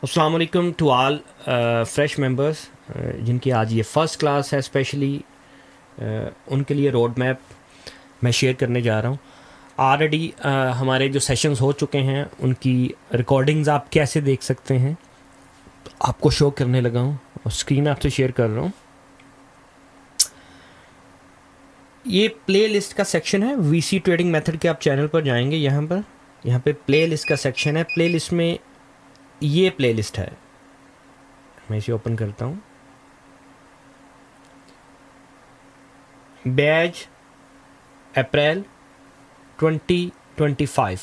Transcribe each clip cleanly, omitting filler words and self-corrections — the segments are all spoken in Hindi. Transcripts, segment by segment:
अस्सलाम वालेकुम टू ऑल फ्रेश मेंबर्स जिनकी आज ये फ़र्स्ट क्लास है स्पेशली उनके लिए रोड मैप मैं शेयर करने जा रहा हूँ। ऑलरेडी हमारे जो सेशंस हो चुके हैं उनकी रिकॉर्डिंग्स आप कैसे देख सकते हैं आपको शो करने लगा हूँ और स्क्रीन आपसे शेयर कर रहा हूँ। ये प्ले लिस्ट का सेक्शन है वीसी ट्रेडिंग मेथड के। आप चैनल पर जाएंगे, यहाँ पे प्ले लिस्ट का सेक्शन है। प्ले लिस्ट में ये प्ले लिस्ट है, मैं इसे ओपन करता हूँ। बैच अप्रैल 2025,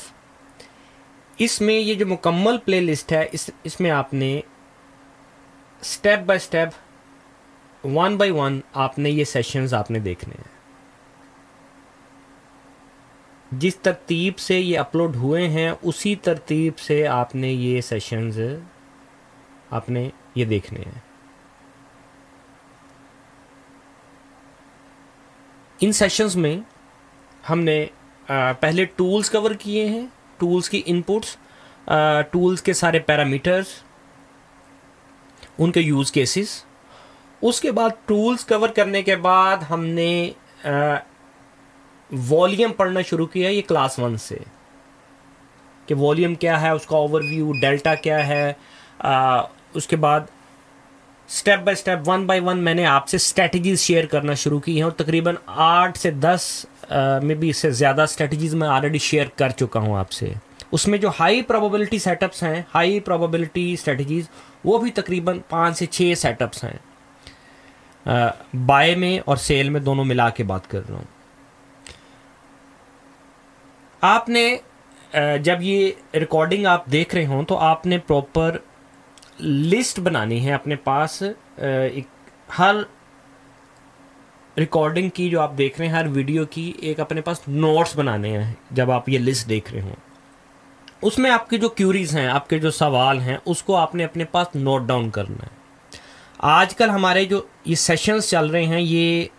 इसमें ये जो मुकम्मल प्ले लिस्ट है इसमें आपने स्टेप बाय स्टेप 1 बाय 1 आपने ये सेशंस आपने देखने हैं। जिस तरतीब से ये अपलोड हुए हैं उसी तरतीब से आपने ये सेशंस आपने ये देखने हैं। इन सेशंस में हमने पहले टूल्स कवर किए हैं, टूल्स की इनपुट्स, टूल्स के सारे पैरामीटर्स, उनके यूज़ केसेस। उसके बाद टूल्स कवर करने के बाद हमने वॉल्यूम पढ़ना शुरू किया ये क्लास 1 से कि वॉल्यूम क्या है, उसका ओवरव्यू, डेल्टा क्या है। उसके बाद स्टेप बाय स्टेप 1 बाय 1 मैंने आपसे स्ट्रेटजीज शेयर करना शुरू की हैं और तकरीबन 8 से 10 में भी इससे ज़्यादा स्ट्रेटजीज मैं ऑलरेडी शेयर कर चुका हूं आपसे। उसमें जो हाई प्रोबेबिलिटी सेटअप्स हैं, हाई प्रोबेबिलिटी स्ट्रेटजीज, वो भी तकरीबन 5 से 6 सेटअप्स हैं। बाय में और सेल में दोनों मिला के बात कर रहा हूँ। आपने जब ये रिकॉर्डिंग आप देख रहे हों तो आपने प्रॉपर लिस्ट बनानी है अपने पास। एक हर रिकॉर्डिंग की जो आप देख रहे हैं, हर वीडियो की एक अपने पास नोट्स बनाने हैं। जब आप ये लिस्ट देख रहे हों उसमें आपकी जो क्यूरीज हैं, आपके जो सवाल हैं, उसको आपने अपने पास नोट डाउन करना है। आजकल हमारे जो ये सेशंस चल रहे हैं ये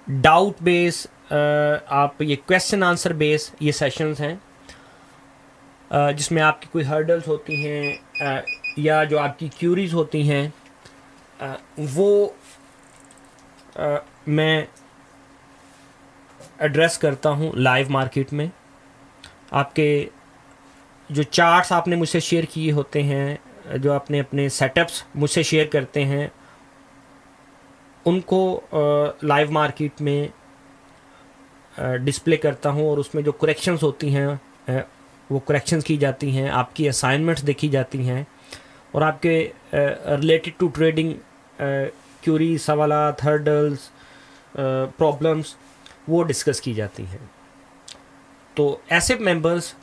डाउट बेस, आप ये क्वेश्चन आंसर बेस ये सेशंस हैं जिसमें आपकी कोई हर्डल्स होती हैं या जो आपकी क्यूरीज होती हैं वो मैं एड्रेस करता हूँ लाइव मार्केट में। आपके जो चार्ट्स आपने मुझसे शेयर किए होते हैं, जो आपने अपने सेटअप्स मुझसे शेयर करते हैं, उनको लाइव मार्केट में डिस्प्ले करता हूँ और उसमें जो करेक्शंस होती हैं वो करेक्शंस की जाती हैं, आपकी असाइनमेंट्स देखी जाती हैं और आपके रिलेटेड टू ट्रेडिंग क्यूरी, सवालात, हर्डल्स, प्रॉब्लम्स वो डिस्कस की जाती हैं। तो ऐसे मेंबर्स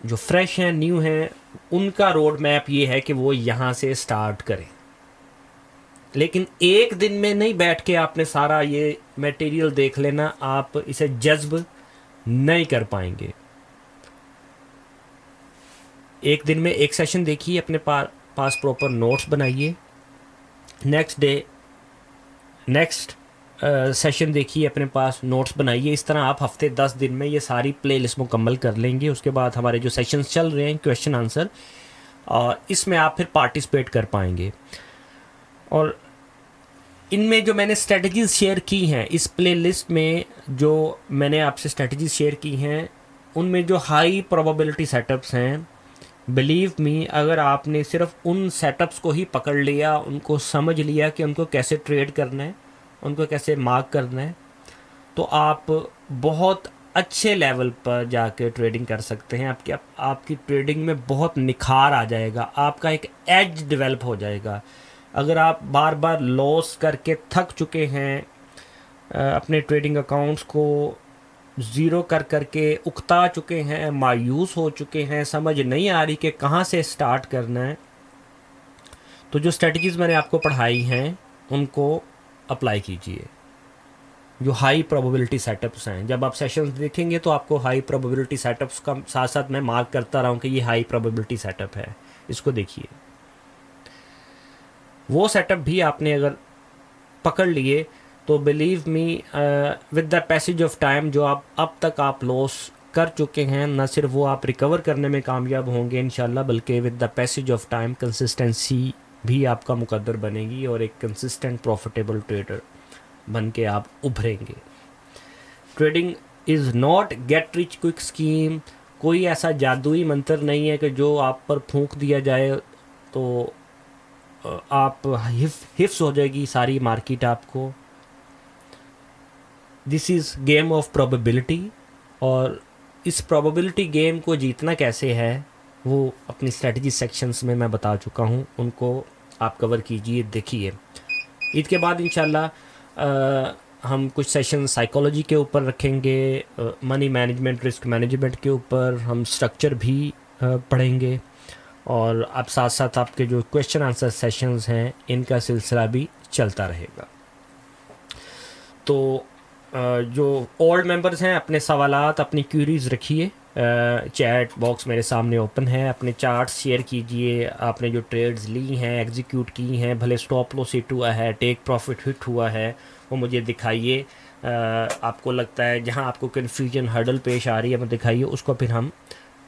जो फ्रेश हैं, न्यू हैं, उनका रोड मैप ये है कि वो यहाँ से स्टार्ट करें। लेकिन एक दिन में नहीं बैठ के आपने सारा ये मटेरियल देख लेना, आप इसे जज्ब नहीं कर पाएंगे। एक दिन में एक सेशन देखिए, अपने पास प्रॉपर नोट्स बनाइए। नेक्स्ट डे नेक्स्ट सेशन देखिए, अपने पास नोट्स बनाइए। इस तरह आप हफ्ते 10 दिन में ये सारी प्ले लिस्ट मुकम्मल कर लेंगे। उसके बाद हमारे जो सेशंस चल रहे हैं क्वेश्चन आंसर, और इसमें आप फिर पार्टिसिपेट कर पाएंगे। और इनमें जो मैंने स्ट्रेटजीज शेयर की हैं, इस प्ले लिस्ट में जो मैंने आपसे स्ट्रेटजीज शेयर की हैं, उनमें जो हाई प्रोबेबिलिटी सेटअप्स हैं, बिलीव मी, अगर आपने सिर्फ उन सेटअप्स को ही पकड़ लिया, उनको समझ लिया कि उनको कैसे ट्रेड करना है, उनको कैसे मार्क करना है, तो आप बहुत अच्छे लेवल पर जाके ट्रेडिंग कर सकते हैं। आपकी ट्रेडिंग में बहुत निखार आ जाएगा, आपका एक एज डेवलप हो जाएगा। अगर आप बार बार लॉस करके थक चुके हैं, अपने ट्रेडिंग अकाउंट्स को ज़ीरो कर करके उकता चुके हैं, मायूस हो चुके हैं, समझ नहीं आ रही कि कहाँ से स्टार्ट करना है, तो जो स्ट्रेटजीज़ मैंने आपको पढ़ाई हैं उनको अप्लाई कीजिए। जो हाई प्रोबेबिलिटी सेटअप्स हैं, जब आप सेशंस देखेंगे तो आपको हाई प्रोबेबिलिटी सेटअप्स का साथ साथ मैं मार्क करता रहा हूँ कि ये हाई प्रोबेबिलिटी सेटअप है, इसको देखिए। वो सेटअप भी आपने अगर पकड़ लिए तो believe me, with the passage of time जो आप अब तक आप लॉस कर चुके हैं, ना सिर्फ वो आप रिकवर करने में कामयाब होंगे इंशाल्लाह, बल्कि with the passage of time consistency भी आपका मुकद्दर बनेगी और एक कंसिस्टेंट प्रॉफिटेबल ट्रेडर बन के आप उभरेंगे। Trading is not get rich quick scheme. कोई ऐसा जादुई मंत्र नहीं है कि जो आप पर फूंक दिया जाए तो आप हिफ्स हो जाएगी सारी मार्केट आपको। This is game of probability, और इस प्रोबेबिलिटी गेम को जीतना कैसे है वो अपनी स्ट्रेटजी सेक्शंस में मैं बता चुका हूँ, उनको आप कवर कीजिए, देखिए। ईद के बाद इंशाल्लाह हम कुछ सेशन साइकोलॉजी के ऊपर रखेंगे, मनी मैनेजमेंट, रिस्क मैनेजमेंट के ऊपर हम स्ट्रक्चर भी पढ़ेंगे, और अब साथ साथ आपके जो क्वेश्चन आंसर सेशंस हैं इनका सिलसिला भी चलता रहेगा। तो जो ओल्ड मेंबर्स हैं अपने सवालात, अपनी क्यूरीज रखिए, चैट बॉक्स मेरे सामने ओपन है, अपने चार्ट्स शेयर कीजिए, आपने जो ट्रेड्स ली हैं, एग्जीक्यूट की हैं, भले स्टॉप लॉस हिट हुआ है, टेक प्रॉफिट हिट हुआ है, वो मुझे दिखाइए। आपको लगता है जहां आपको कन्फ्यूजन हर्डल पेश आ रही है वो दिखाइए, उसको फिर हम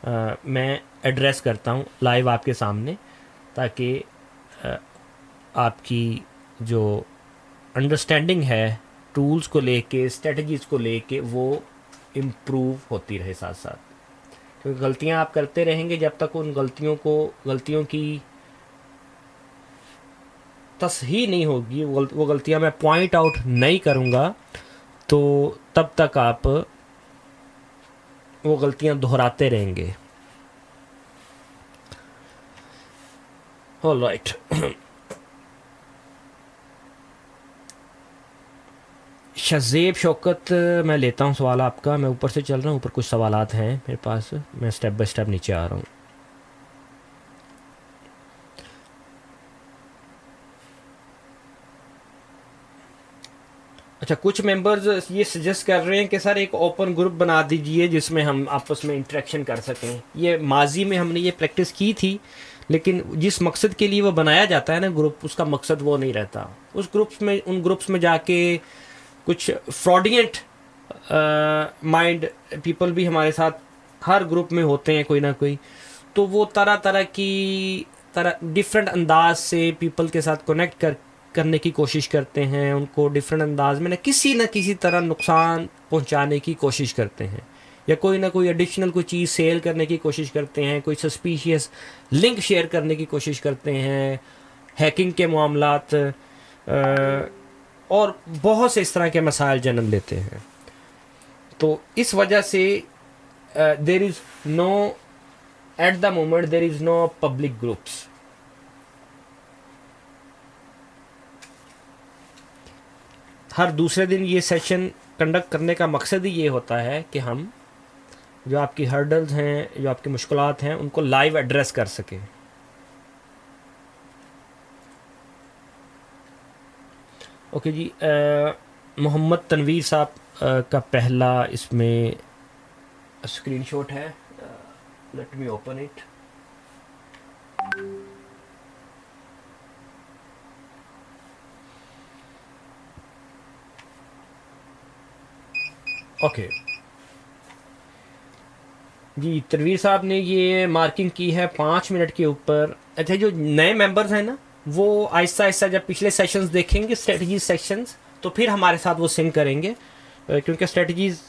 मैं एड्रेस करता हूं लाइव आपके सामने, ताकि आपकी जो अंडरस्टैंडिंग है टूल्स को लेके, स्ट्रेटजीज़ को लेके, वो इम्प्रूव होती रहे साथ साथ। क्योंकि गलतियां आप करते रहेंगे जब तक उन गलतियों की तस्हीह नहीं होगी, वो गलतियां मैं पॉइंट आउट नहीं करूंगा, तो तब तक आप वो गलतियां दोहराते रहेंगे। ऑलराइट, शज़ेब शौकत, मैं लेता हूँ सवाल आपका। मैं ऊपर से चल रहा हूँ, ऊपर कुछ सवालात हैं मेरे पास, मैं स्टेप बाय स्टेप नीचे आ रहा हूँ। अच्छा, कुछ मेंबर्स ये सजेस्ट कर रहे हैं कि सर एक ओपन ग्रुप बना दीजिए जिसमें हम आपस में इंटरेक्शन कर सकें। ये माजी में हमने ये प्रैक्टिस की थी, लेकिन जिस मकसद के लिए वो बनाया जाता है ना ग्रुप, उसका मकसद वो नहीं रहता। उन ग्रुप्स में जाके कुछ फ्रॉडियंट माइंड पीपल भी हमारे साथ हर ग्रुप में होते हैं कोई ना कोई, तो वो तरह डिफरेंट अंदाज से पीपल के साथ कनेक्ट करने की कोशिश करते हैं, उनको डिफरेंट अंदाज में ना किसी तरह नुकसान पहुंचाने की कोशिश करते हैं, या कोई ना कोई एडिशनल कोई चीज़ सेल करने की कोशिश करते हैं, कोई सस्पिशियस लिंक शेयर करने की कोशिश करते हैं, हैकिंग के मामलात, और बहुत से इस तरह के मसाइल जन्म लेते हैं। तो इस वजह से there is no, at the moment there is no public groups. हर दूसरे दिन ये सेशन कंडक्ट करने का मकसद ही ये होता है कि हम जो आपकी हर्डल्स हैं, जो आपकी मुश्किलात हैं, उनको लाइव एड्रेस कर सकें। ओके जी, मोहम्मद तनवीर साहब का पहला इसमें स्क्रीनशॉट है, let me open it. Okay जी, तनवीर साहब ने ये मार्किंग की है 5 मिनट के ऊपर। अच्छा, जो नए मेंबर्स हैं ना, वो आहिस्ता आहिस्ता जब पिछले सेशंस देखेंगे स्ट्रेटजी सेक्शंस, तो फिर हमारे साथ वो सिंक करेंगे, क्योंकि स्ट्रेटजीज़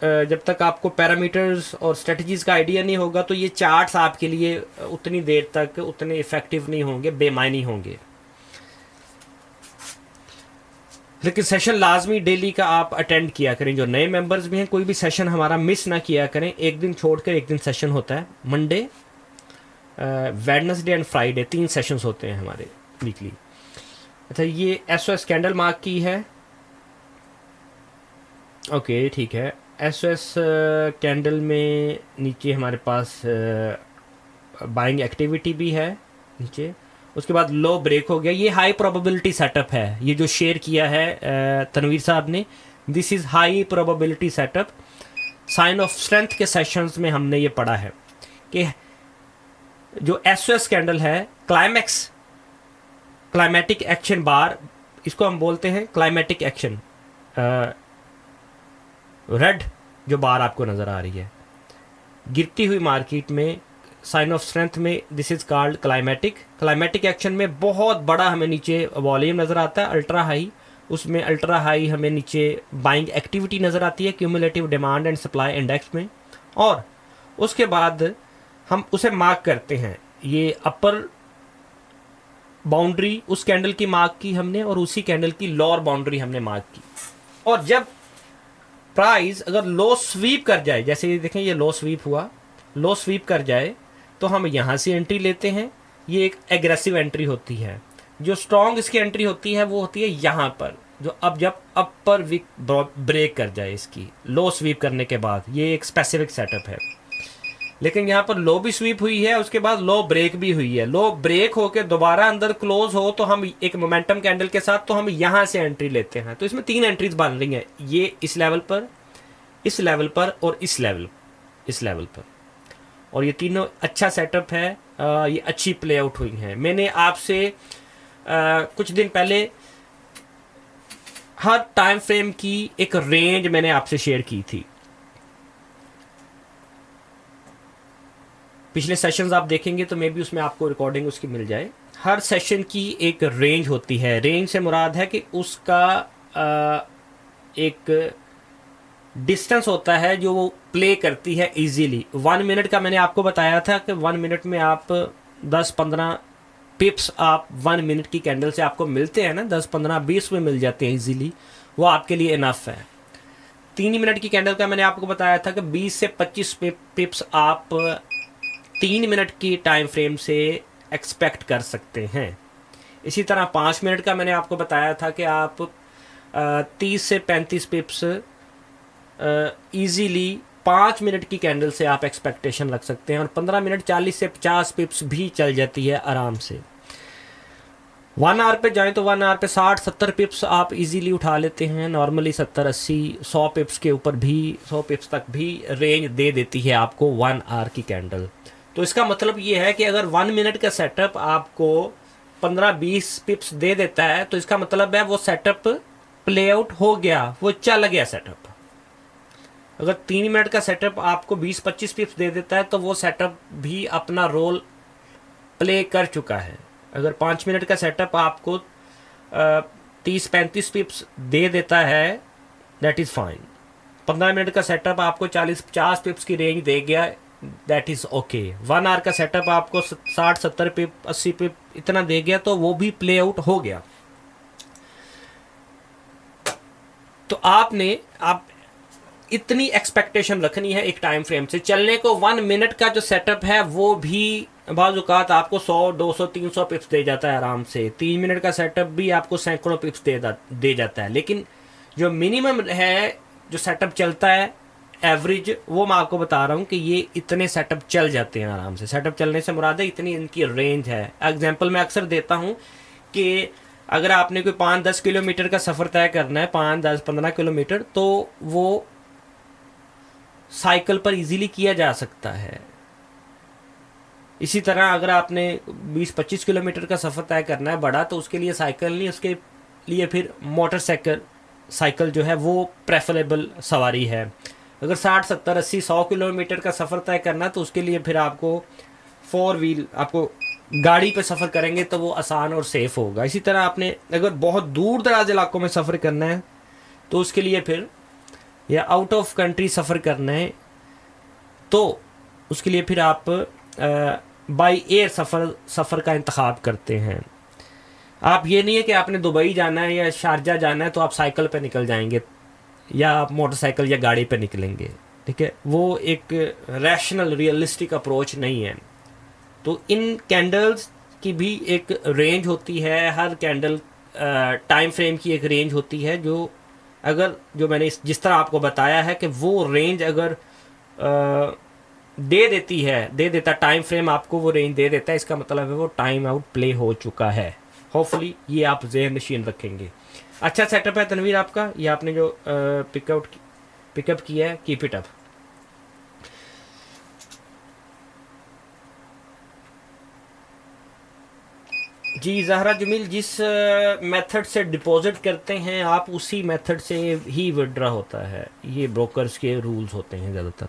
जब तक आपको पैरामीटर्स और स्ट्रेटजीज़ का आइडिया नहीं होगा तो ये चार्ट्स आपके लिए उतनी देर तक उतने इफ़ेक्टिव नहीं होंगे, बेमायनी होंगे। लेकिन सेशन लाजमी डेली का आप अटेंड किया करें। जो नए मेंबर्स भी हैं, कोई भी सेशन हमारा मिस ना किया करें। एक दिन छोड़कर एक दिन सेशन होता है, Monday, Wednesday and Friday, 3 sessions होते हैं हमारे वीकली। अच्छा, ये SOS कैंडल मार्क की है। ओके, ठीक है। SOS कैंडल में नीचे हमारे पास बाइंग एक्टिविटी भी है नीचे। उसके बाद लो ब्रेक हो गया। ये हाई प्रोबेबिलिटी सेटअप है, ये जो शेयर किया है तनवीर साहब ने, this is high probability setup. Sign of strength के सेशंस में हमने ये पढ़ा है कि जो SOS कैंडल है, क्लाइमेटिक एक्शन बार, इसको हम बोलते हैं क्लाइमेटिक एक्शन। रेड जो बार आपको नज़र आ रही है, गिरती हुई मार्केट में साइन ऑफ स्ट्रेंथ में this is called climatic action में बहुत बड़ा हमें नीचे वॉल्यूम नज़र आता है अल्ट्रा हाई, उसमें अल्ट्रा हाई हमें नीचे बाइंग एक्टिविटी नज़र आती है cumulative demand and supply index में, और उसके बाद हम उसे मार्क करते हैं। ये अपर बाउंड्री उस कैंडल की मार्क की हमने और उसी कैंडल की लोअर बाउंड्री हमने मार्क की, और जब प्राइस अगर लो स्वीप कर जाए, जैसे ये देखें ये लो स्वीप हुआ, लो स्वीप कर जाए तो हम यहाँ से एंट्री लेते हैं। ये एक एग्रेसिव एंट्री होती है। जो स्ट्रॉन्ग इसकी एंट्री होती है वो होती है यहाँ पर, जो अब जब अपर विक ब्रेक कर जाए इसकी लो स्वीप करने के बाद, ये एक स्पेसिफिक सेटअप है। लेकिन यहाँ पर लो भी स्वीप हुई है, उसके बाद लो ब्रेक भी हुई है। लो ब्रेक होकर दोबारा अंदर क्लोज हो तो हम एक मोमेंटम कैंडल के साथ तो हम यहाँ से एंट्री लेते हैं। तो इसमें 3 एंट्रीज बन रही हैं, ये इस लेवल पर, इस लेवल पर और इस लेवल पर, और ये तीनों अच्छा सेटअप है। ये अच्छी प्ले आउट हुई हैं। मैंने आपसे कुछ दिन पहले हर टाइम फ्रेम की एक रेंज मैंने आपसे शेयर की थी। पिछले सेशंस आप देखेंगे तो मे बी उसमें आपको रिकॉर्डिंग उसकी मिल जाए। हर सेशन की एक रेंज होती है। रेंज से मुराद है कि उसका एक डिस्टेंस होता है जो वो प्ले करती है इजीली। 1 मिनट का मैंने आपको बताया था कि 1 मिनट में आप 10-15 पिप्स आप 1 मिनट की कैंडल से आपको मिलते हैं ना, 10-15-20 में मिल जाते हैं इजीली, वो आपके लिए इनफ है। 3 मिनट की कैंडल का मैंने आपको बताया था कि 20 से 25 पिप्स आप 3 मिनट की टाइम फ्रेम से एक्सपेक्ट कर सकते हैं। इसी तरह 5 मिनट का मैंने आपको बताया था कि आप 30 से 35 पिप्स ईजीली 5 मिनट की कैंडल से आप एक्सपेक्टेशन रख सकते हैं, और 15 मिनट 40 से 50 पिप्स भी चल जाती है आराम से। 1 आवर पे जाएं तो 1 आवर पे 60-70 पिप्स आप इजीली उठा लेते हैं। नॉर्मली 70-80-100 पिप्स के ऊपर भी, 100 पिप्स तक भी रेंज दे देती है आपको 1 आवर की कैंडल। तो इसका मतलब ये है कि अगर 1 मिनट का सेटअप आपको 15-20 पिप्स दे देता है तो इसका मतलब है वो सेटअप प्ले आउट हो गया, वो चल गया सेटअप। अगर 3 मिनट का सेटअप आपको 20-25 पिप्स दे देता है तो वो सेटअप भी अपना रोल प्ले कर चुका है। अगर 5 मिनट का सेटअप आपको 30-35 पिप्स दे देता है, दैट इज़ फाइन। 15 मिनट का सेटअप आपको 40-50 पिप्स की रेंज दे गया, दैट इज़ ओके। 1 आवर का सेटअप आपको 60-70 पिप, 80 पिप इतना दे गया तो वो भी प्ले आउट हो गया। तो आप इतनी एक्सपेक्टेशन रखनी है एक टाइम फ्रेम से चलने को। 1 मिनट का जो सेटअप है वो भी बाज़-औक़ात आपको 100-200-300 पिप्स दे जाता है आराम से। 3 मिनट का सेटअप भी आपको सैकड़ों पिप्स दे जाता है। लेकिन जो मिनिमम है, जो सेटअप चलता है एवरेज, वो मैं आपको बता रहा हूँ कि ये इतने सेटअप चल जाते हैं आराम से। सेटअप चलने से मुराद है इतनी इनकी रेंज है। एग्जाम्पल मैं अक्सर देता हूँ कि अगर आपने कोई 5-10 किलोमीटर का सफ़र तय करना है, 5-10-15 किलोमीटर, तो वो साइकिल पर इजीली किया जा सकता है। इसी तरह अगर आपने 20-25 किलोमीटर का सफ़र तय करना है बड़ा, तो उसके लिए साइकिल नहीं, उसके लिए फिर मोटरसाइकिल साइकिल जो है वो प्रेफरेबल सवारी है। अगर 60-70-80-100 किलोमीटर का सफ़र तय करना है तो उसके लिए फिर आपको 4 व्हील, आपको गाड़ी पे सफ़र करेंगे तो वो आसान और सेफ़ होगा। इसी तरह आपने अगर बहुत दूर दराज इलाकों में सफ़र करना है तो उसके लिए फिर, या आउट ऑफ कंट्री सफ़र करना है तो उसके लिए फिर आप बाई एयर सफ़र का इंतखाब करते हैं। आप ये नहीं है कि आपने दुबई जाना है या शारजा जाना है तो आप साइकिल पे निकल जाएंगे या आप मोटरसाइकिल या गाड़ी पे निकलेंगे, ठीक है। वो एक रैशनल रियलिस्टिक अप्रोच नहीं है। तो इन कैंडल्स की भी एक रेंज होती है, हर कैंडल टाइम फ्रेम की एक रेंज होती है, जो मैंने जिस तरह आपको बताया है कि वो रेंज अगर दे देता टाइम फ्रेम आपको वो रेंज दे देता है, इसका मतलब है वो टाइम आउट प्ले हो चुका है। होपफुली ये आप ज़हन नशीन रखेंगे। अच्छा सेटअप है तनवीर आपका, ये आपने जो पिकअप किया है, कीप इट अप। जी ज़हरा जमील, जिस मेथड से डिपॉजिट करते हैं आप उसी मेथड से ही विड्रॉ होता है। ये ब्रोकर्स के रूल्स होते हैं ज़्यादातर।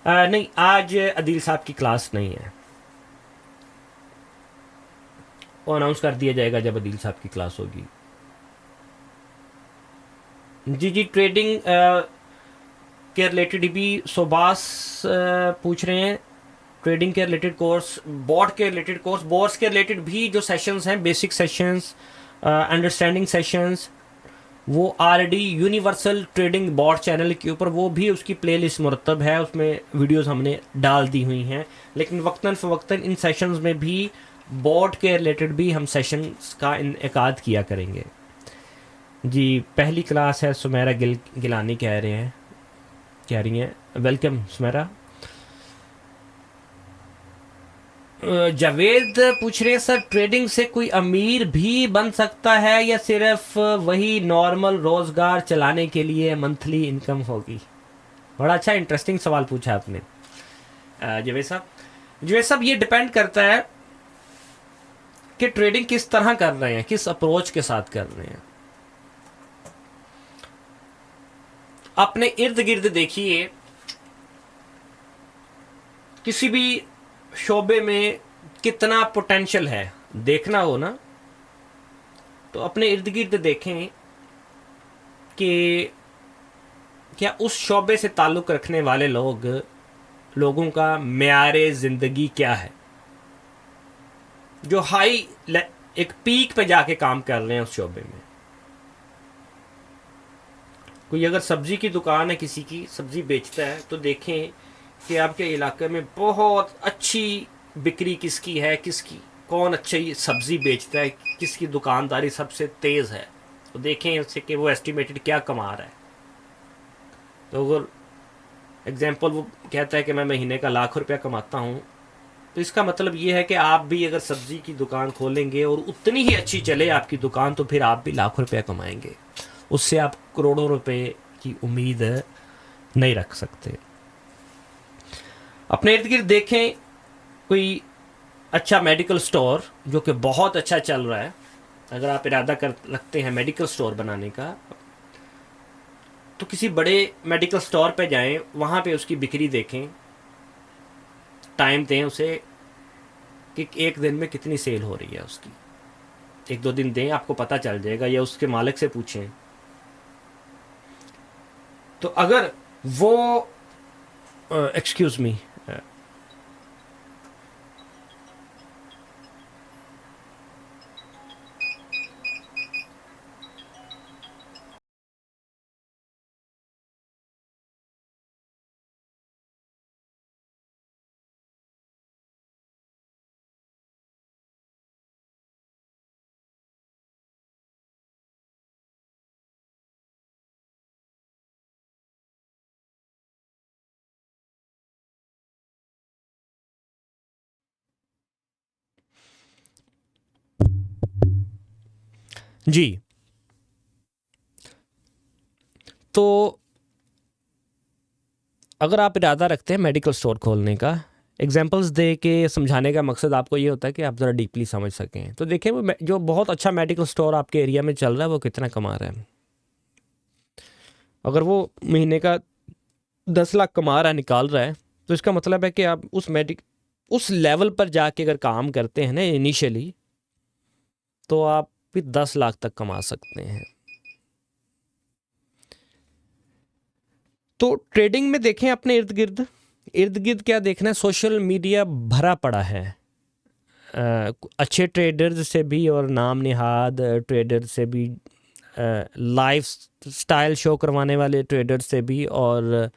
नहीं, आज अदील साहब की क्लास नहीं है, वो अनाउंस कर दिया जाएगा जब अदील साहब की क्लास होगी। जी जी, ट्रेडिंग के रिलेटेड भी सोबास पूछ रहे हैं, ट्रेडिंग के रिलेटेड कोर्स, बॉट के रिलेटेड कोर्स, बॉट्स के रिलेटेड भी जो सेशंस हैं, बेसिक सेशंस, अंडरस्टैंडिंग सेशंस, वो already universal trading bot channel के ऊपर वो भी उसकी प्लेलिस्ट मुरतब है, उसमें वीडियोस हमने डाल दी हुई हैं। लेकिन वक्तन फ़वक्तन इन सेशंस में भी बॉट के रिलेटेड भी हम सेशंस का इनकाद किया करेंगे। जी, पहली क्लास है, सुमेरा गिलानी कह रही हैं, वेलकम सुमेरा। जावेद पूछ रहे हैं, सर ट्रेडिंग से कोई अमीर भी बन सकता है या सिर्फ वही नॉर्मल रोजगार चलाने के लिए मंथली इनकम होगी? बड़ा अच्छा इंटरेस्टिंग सवाल पूछा आपने जावेद साहब ये डिपेंड करता है कि ट्रेडिंग किस तरह कर रहे हैं, किस अप्रोच के साथ कर रहे हैं। अपने इर्द गिर्द देखिए, किसी भी शोबे में कितना पोटेंशियल है देखना हो ना, तो अपने इर्द गिर्द देखें कि क्या उस शोबे से ताल्लुक़ रखने वाले लोगों का मेयारे ज़िंदगी क्या है, जो हाई एक पीक पे जाके काम कर रहे हैं उस शोबे में। कोई अगर सब्जी की दुकान है, किसी की सब्जी बेचता है, तो देखें कि आपके इलाके में बहुत अच्छी बिक्री किसकी है, कौन अच्छी सब्जी बेचता है, किसकी दुकानदारी सबसे तेज़ है, तो देखें उससे कि वो एस्टिमेटेड क्या कमा रहा है। तो अगर एग्जांपल वो कहता है कि मैं महीने का ₹1,00,000 कमाता हूँ, तो इसका मतलब ये है कि आप भी अगर सब्जी की दुकान खोलेंगे और उतनी ही अच्छी चले आपकी दुकान, तो फिर आप भी ₹1,00,000 कमाएंगे, उससे आप करोड़ों रुपए की उम्मीद नहीं रख सकते। अपने इर्द गिर्द देखें कोई अच्छा मेडिकल स्टोर जो कि बहुत अच्छा चल रहा है, अगर आप इरादा कर रखते हैं मेडिकल स्टोर बनाने का, तो किसी बड़े मेडिकल स्टोर पे जाएं, वहाँ पे उसकी बिक्री देखें, टाइम दें उसे कि एक दिन में कितनी सेल हो रही है उसकी, 1-2 दिन दें, आपको पता चल जाएगा, या उसके मालिक से पूछें। तो अगर वो एक्सक्यूज़ मी, जी, तो अगर आप इरादा रखते हैं मेडिकल स्टोर खोलने का, एग्जांपल्स दे के समझाने का मकसद आपको ये होता है कि आप ज़रा डीपली समझ सकें। तो देखिए, वो जो बहुत अच्छा मेडिकल स्टोर आपके एरिया में चल रहा है, वो कितना कमा रहा है। अगर वो महीने का 10 लाख कमा रहा है, निकाल रहा है, तो इसका मतलब है कि आप उस लेवल पर जाके अगर काम करते हैं ना इनिशियली, तो आप भी 10 लाख तक कमा सकते हैं। तो ट्रेडिंग में देखें अपने इर्द गिर्द क्या देखना है, सोशल मीडिया भरा पड़ा है अच्छे ट्रेडर्स से भी और नाम निहाद ट्रेडर से भी, लाइफ स्टाइल शो करवाने वाले ट्रेडर से भी, और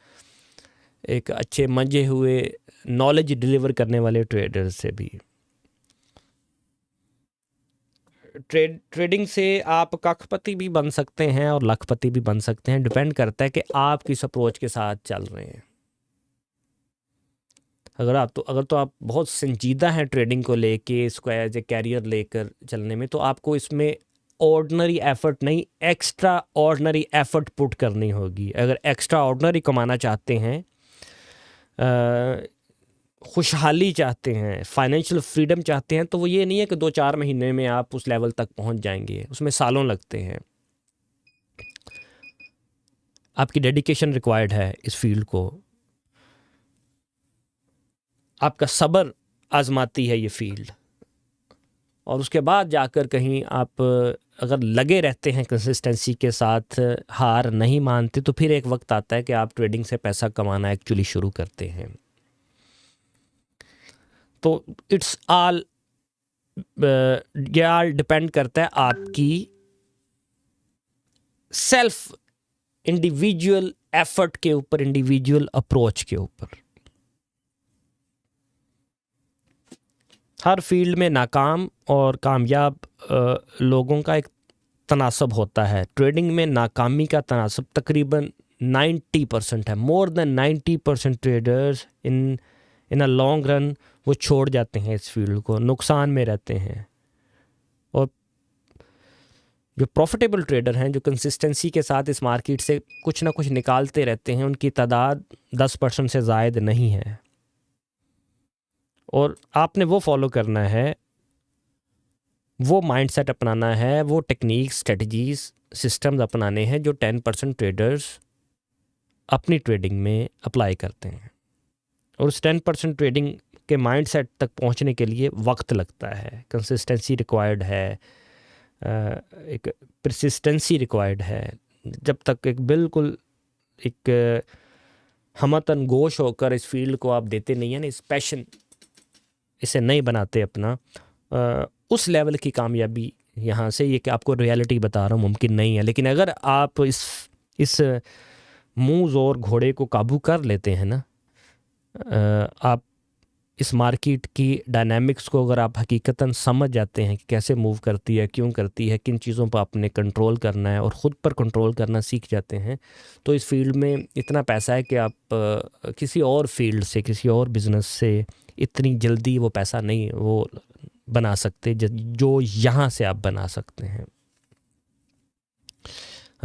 एक अच्छे मंजे हुए नॉलेज डिलीवर करने वाले ट्रेडर से भी। ट्रेडिंग से आप कखपति भी बन सकते हैं और लखपति भी बन सकते हैं, डिपेंड करता है कि आप किस अप्रोच के साथ चल रहे हैं। अगर तो आप बहुत संजीदा हैं ट्रेडिंग को लेके, इसको एज ए कैरियर लेकर चलने में, तो आपको इसमें ऑर्डिनरी एफर्ट नहीं, एक्स्ट्रा ऑर्डिनरी एफर्ट पुट करनी होगी। अगर एक्स्ट्रा ऑर्डिनरी कमाना चाहते हैं, खुशहाली चाहते हैं, फाइनेंशियल फ्रीडम चाहते हैं, तो वो ये नहीं है कि 2-4 महीने में आप उस लेवल तक पहुंच जाएंगे, उसमें सालों लगते हैं। आपकी डेडिकेशन रिक्वायर्ड है इस फील्ड को आपका सब्र आजमाती है ये फील्ड, और उसके बाद जाकर कहीं आप अगर लगे रहते हैं कंसिस्टेंसी के साथ, हार नहीं मानते, तो फिर एक वक्त आता है कि आप ट्रेडिंग से पैसा कमाना एक्चुअली शुरू करते हैं। तो इट्स ऑल डिपेंड करता है आपकी सेल्फ इंडिविजुअल एफर्ट के ऊपर, इंडिविजुअल अप्रोच के ऊपर। हर फील्ड में नाकाम और कामयाब लोगों का एक तनासब होता है। ट्रेडिंग में नाकामी का तनासब तकरीबन 90% है। More than 90% traders in a long run वो छोड़ जाते हैं इस फील्ड को, नुकसान में रहते हैं। और जो प्रॉफिटेबल ट्रेडर हैं, जो कंसिस्टेंसी के साथ इस मार्केट से कुछ ना कुछ निकालते रहते हैं, उनकी तादाद 10% से ज़ायद नहीं है। और आपने वो फॉलो करना है, वो माइंडसेट अपनाना है, वो टेक्निक, स्ट्रेटजीज, सिस्टम्स अपनाने हैं जो 10% ट्रेडर्स अपनी ट्रेडिंग में अप्लाई करते हैं। और उस 10% ट्रेडिंग के माइंडसेट तक पहुंचने के लिए वक्त लगता है, कंसिस्टेंसी रिक्वायर्ड है, एक परसिस्टेंसी रिक्वायर्ड है। जब तक एक बिल्कुल एक हमतन गोश होकर इस फील्ड को आप देते नहीं हैं ना, इस पैशन इसे नहीं बनाते अपना, उस लेवल की कामयाबी यहाँ से, ये कि आपको रियलिटी बता रहा हूँ, मुमकिन नहीं है। लेकिन अगर आप इस मुँह ज़ोर घोड़े को काबू कर लेते हैं ना, आप इस मार्केट की डायनामिक्स को अगर आप हकीकतन समझ जाते हैं कि कैसे मूव करती है, क्यों करती है, किन चीज़ों पर आपने कंट्रोल करना है और ख़ुद पर कंट्रोल करना सीख जाते हैं, तो इस फील्ड में इतना पैसा है कि आप किसी और फील्ड से, किसी और बिज़नेस से इतनी जल्दी वो पैसा नहीं वो बना सकते जो यहाँ से आप बना सकते हैं।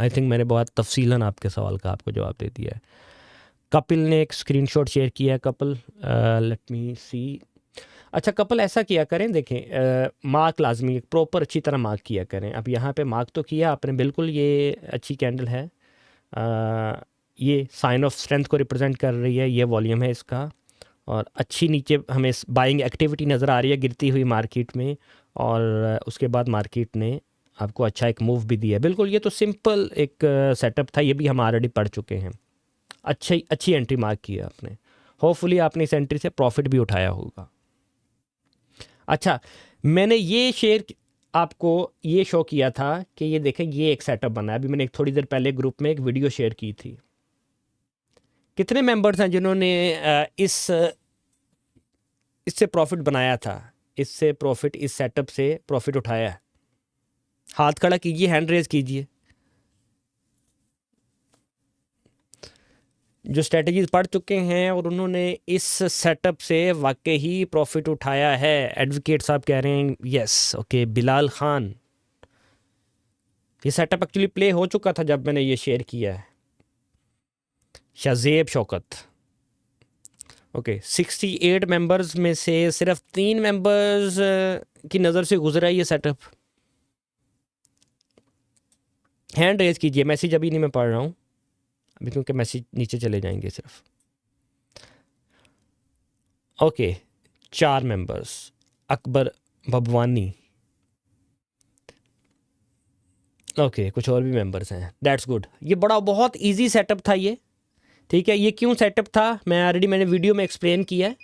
आई थिंक मैंने बहुत तफसीलन आपके सवाल का आपको जवाब दे दिया है। कपिल ने एक स्क्रीनशॉट शेयर किया है। कपिल, लेट मी सी। अच्छा, कपिल ऐसा किया करें, देखें, मार्क लाजमी एक प्रॉपर अच्छी तरह मार्क किया करें। अब यहाँ पे मार्क तो किया आपने बिल्कुल, ये अच्छी कैंडल है, ये साइन ऑफ स्ट्रेंथ को रिप्रेजेंट कर रही है, ये वॉल्यूम है इसका, और अच्छी नीचे हमें बाइंग एक्टिविटी नज़र आ रही है गिरती हुई मार्केट में, और उसके बाद मार्केट ने आपको अच्छा एक मूव भी दिया। बिल्कुल, ये तो सिंपल एक सेटअप था, ये भी हम ऑलरेडी पढ़ चुके हैं। अच्छी एंट्री मार्क की है आपने, होपफुली आपने इस एंट्री से प्रॉफिट भी उठाया होगा। अच्छा, मैंने ये शेयर आपको ये शो किया था कि ये देखें, ये एक सेटअप बना है। अभी मैंने थोड़ी देर पहले ग्रुप में एक वीडियो शेयर की थी। कितने मेंबर्स हैं जिन्होंने इससे प्रॉफिट बनाया था, इससे प्रॉफिट, इस सेटअप से प्रॉफिट उठाया है? हाथ खड़ा कीजिए, हैंड रेज कीजिए। जो स्ट्रेटजीज पढ़ चुके हैं और उन्होंने इस सेटअप से वाकई ही प्रॉफिट उठाया है। एडवोकेट साहब कह रहे हैं यस, ओके। बिलाल खान, ये सेटअप एक्चुअली प्ले हो चुका था जब मैंने ये शेयर किया है। शाजेब शौकत, ओके। 68 मेंबर्स में से सिर्फ 3 मेंबर्स की नज़र से गुजरा ये सेटअप। हैंड रेज कीजिए, मैसेज अभी नहीं मैं पढ़ रहा हूँ अभी, क्योंकि मैसेज नीचे चले जाएंगे सिर्फ। ओके, 4 मेंबर्स, अकबर भबवानी, ओके, कुछ और भी मेंबर्स हैं, दैट्स गुड। ये बहुत इजी सेटअप था ये, ठीक है। ये क्यों सेटअप था मैंने वीडियो में एक्सप्लेन किया है,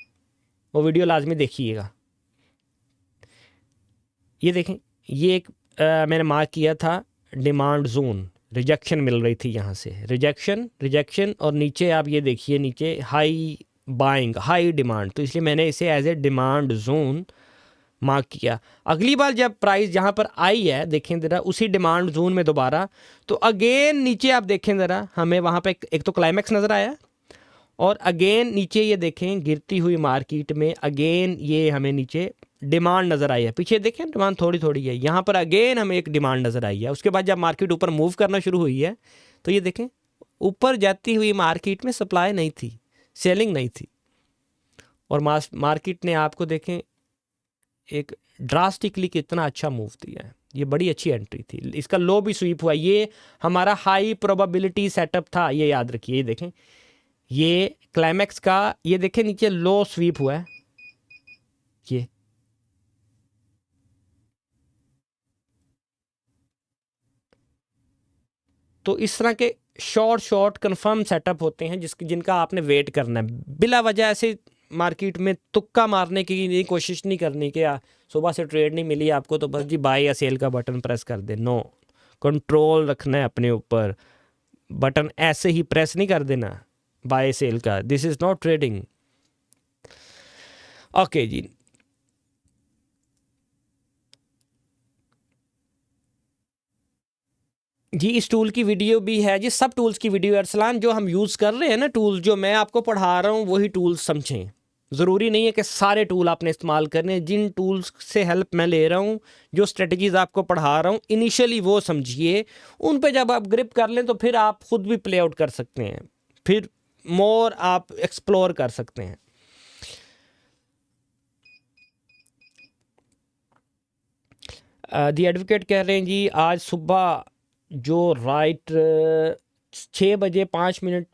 वो वीडियो लाजमी देखिएगा। ये देखें, ये एक मैंने मार्क किया था डिमांड जोन, रिजेक्शन मिल रही थी यहाँ से, रिजेक्शन, और नीचे आप ये देखिए, नीचे हाई बाइंग, हाई डिमांड, तो इसलिए मैंने इसे as a demand zone mark किया। अगली बार जब प्राइस यहाँ पर आई है, देखें ज़रा, उसी डिमांड जोन में दोबारा, तो अगेन नीचे आप देखें ज़रा, हमें वहाँ पे एक तो क्लाइमैक्स नज़र आया, और अगेन नीचे ये देखें गिरती हुई मार्केट में अगेन ये हमें नीचे डिमांड नज़र आई है। पीछे देखें डिमांड थोड़ी है, यहाँ पर अगेन हमें एक डिमांड नज़र आई है। उसके बाद जब मार्केट ऊपर मूव करना शुरू हुई है, तो ये देखें ऊपर जाती हुई मार्केट में सप्लाई नहीं थी, सेलिंग नहीं थी, और मार्केट ने आपको देखें एक ड्रास्टिकली कितना अच्छा मूव दिया है। ये बड़ी अच्छी एंट्री थी, इसका लो भी स्वीप हुआ। ये हमारा हाई प्रोबेबिलिटी सेटअप था, ये याद रखिए। ये देखें, ये क्लाइमैक्स का, ये देखें नीचे लो स्वीप हुआ है, देखिए, तो इस तरह के शॉर्ट कंफर्म सेटअप होते हैं जिनका आपने वेट करना है। बिला वजह ऐसे मार्केट में तुक्का मारने की नहीं, कोशिश नहीं करनी कि सुबह से ट्रेड नहीं मिली आपको तो बस जी बाय या सेल का बटन प्रेस कर दे। नो, कंट्रोल रखना है अपने ऊपर, बटन ऐसे ही प्रेस नहीं कर देना बाय सेल का। This is not trading. Okay जी, जी इस टूल की वीडियो भी है जी, सब टूल्स की वीडियो है अरसलान। जो हम यूज़ कर रहे हैं ना टूल, जो मैं आपको पढ़ा रहा हूँ वही टूल्स समझें। ज़रूरी नहीं है कि सारे टूल आपने इस्तेमाल करने हैं। जिन टूल्स से हेल्प मैं ले रहा हूँ, जो स्ट्रेटजीज़ आपको पढ़ा रहा हूँ, इनिशियली वो समझिए। उन पे जब आप ग्रिप कर लें तो फिर आप खुद भी प्ले आउट कर सकते हैं, फिर मोर आप एक्सप्लोर कर सकते हैं। दी एडवोकेट कह रहे हैं जी आज सुबह जो राइट 6 बजे 5 मिनट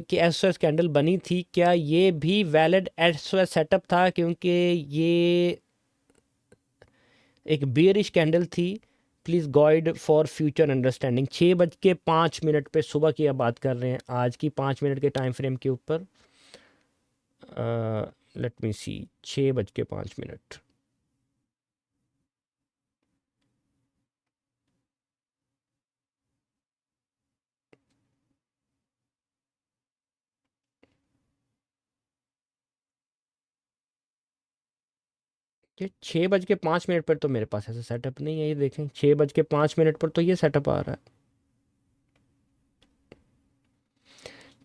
की एसओएस कैंडल बनी थी, क्या ये भी वैलिड एसओएस सेटअप था? क्योंकि ये एक बेयरिश कैंडल थी। Please guide for future understanding. 6 बज के 5 मिनट पे सुबह की आप बात कर रहे हैं, आज की 5 मिनट के टाइम फ्रेम के ऊपर। लेट मी सी, 6 बज के 5 मिनट। ये 6 बज के 5 मिनट पर तो मेरे पास ऐसा सेटअप नहीं है। ये देखें, 6 बज के 5 मिनट पर तो ये सेटअप आ रहा है।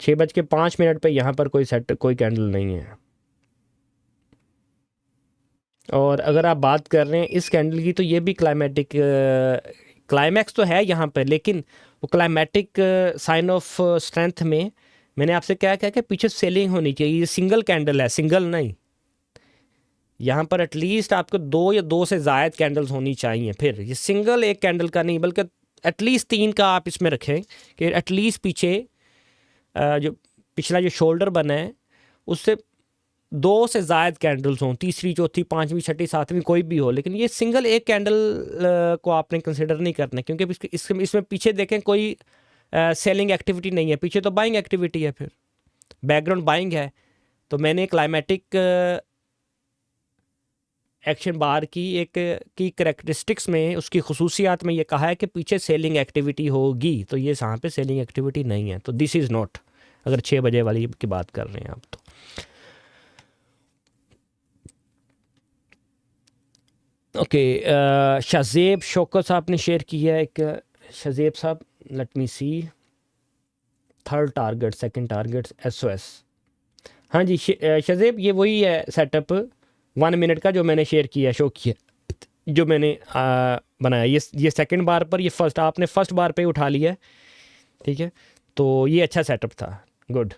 6 बज के 5 मिनट पे यहाँ पर कोई कैंडल नहीं है। और अगर आप बात कर रहे हैं इस कैंडल की, तो ये भी क्लाइमैक्स तो है यहाँ पर, लेकिन वो क्लाइमेटिक साइन ऑफ स्ट्रेंथ में मैंने आपसे क्या क्या कि पीछे सेलिंग होनी चाहिए। ये सिंगल कैंडल है, सिंगल नहीं। यहाँ पर एटलीस्ट आपको 2 या 2 से ज़ायद कैंडल्स होनी चाहिए। फिर ये सिंगल एक कैंडल का नहीं, बल्कि एटलीस्ट 3 का आप इसमें रखें कि एटलीस्ट पीछे जो पिछला जो शोल्डर बना है उससे 2 से ज़ायद कैंडल्स हों, तीसरी चौथी पांचवी छठी सातवीं कोई भी हो। लेकिन ये सिंगल एक कैंडल को आपने कंसिडर नहीं करना, क्योंकि इसमें पीछे देखें कोई सेलिंग एक्टिविटी नहीं है, पीछे तो बाइंग एक्टिविटी है। फिर बैकग्राउंड बाइंग है। तो मैंने क्लाइमेटिक एक्शन बार की एक की करेक्टरिस्टिक्स में, उसकी खसूसियात में ये कहा है कि पीछे सेलिंग एक्टिविटी होगी, तो ये यहाँ पे सेलिंग एक्टिविटी नहीं है। तो दिस इज़ नॉट, अगर 6 बजे वाली की बात कर रहे हैं आप तो। ओके, शाजेब शौकत साहब ने शेयर किया है एक। शाजेब साहब, let me see, third target, second target, SOS. हाँ जी शाजेब, ये वही है सेटअप 1 मिनट का जो मैंने शेयर किया, शो किया, जो मैंने बनाया। ये सेकंड बार पर, ये फर्स्ट, आपने फर्स्ट बार पे उठा लिया है, ठीक है। तो ये अच्छा सेटअप था, गुड।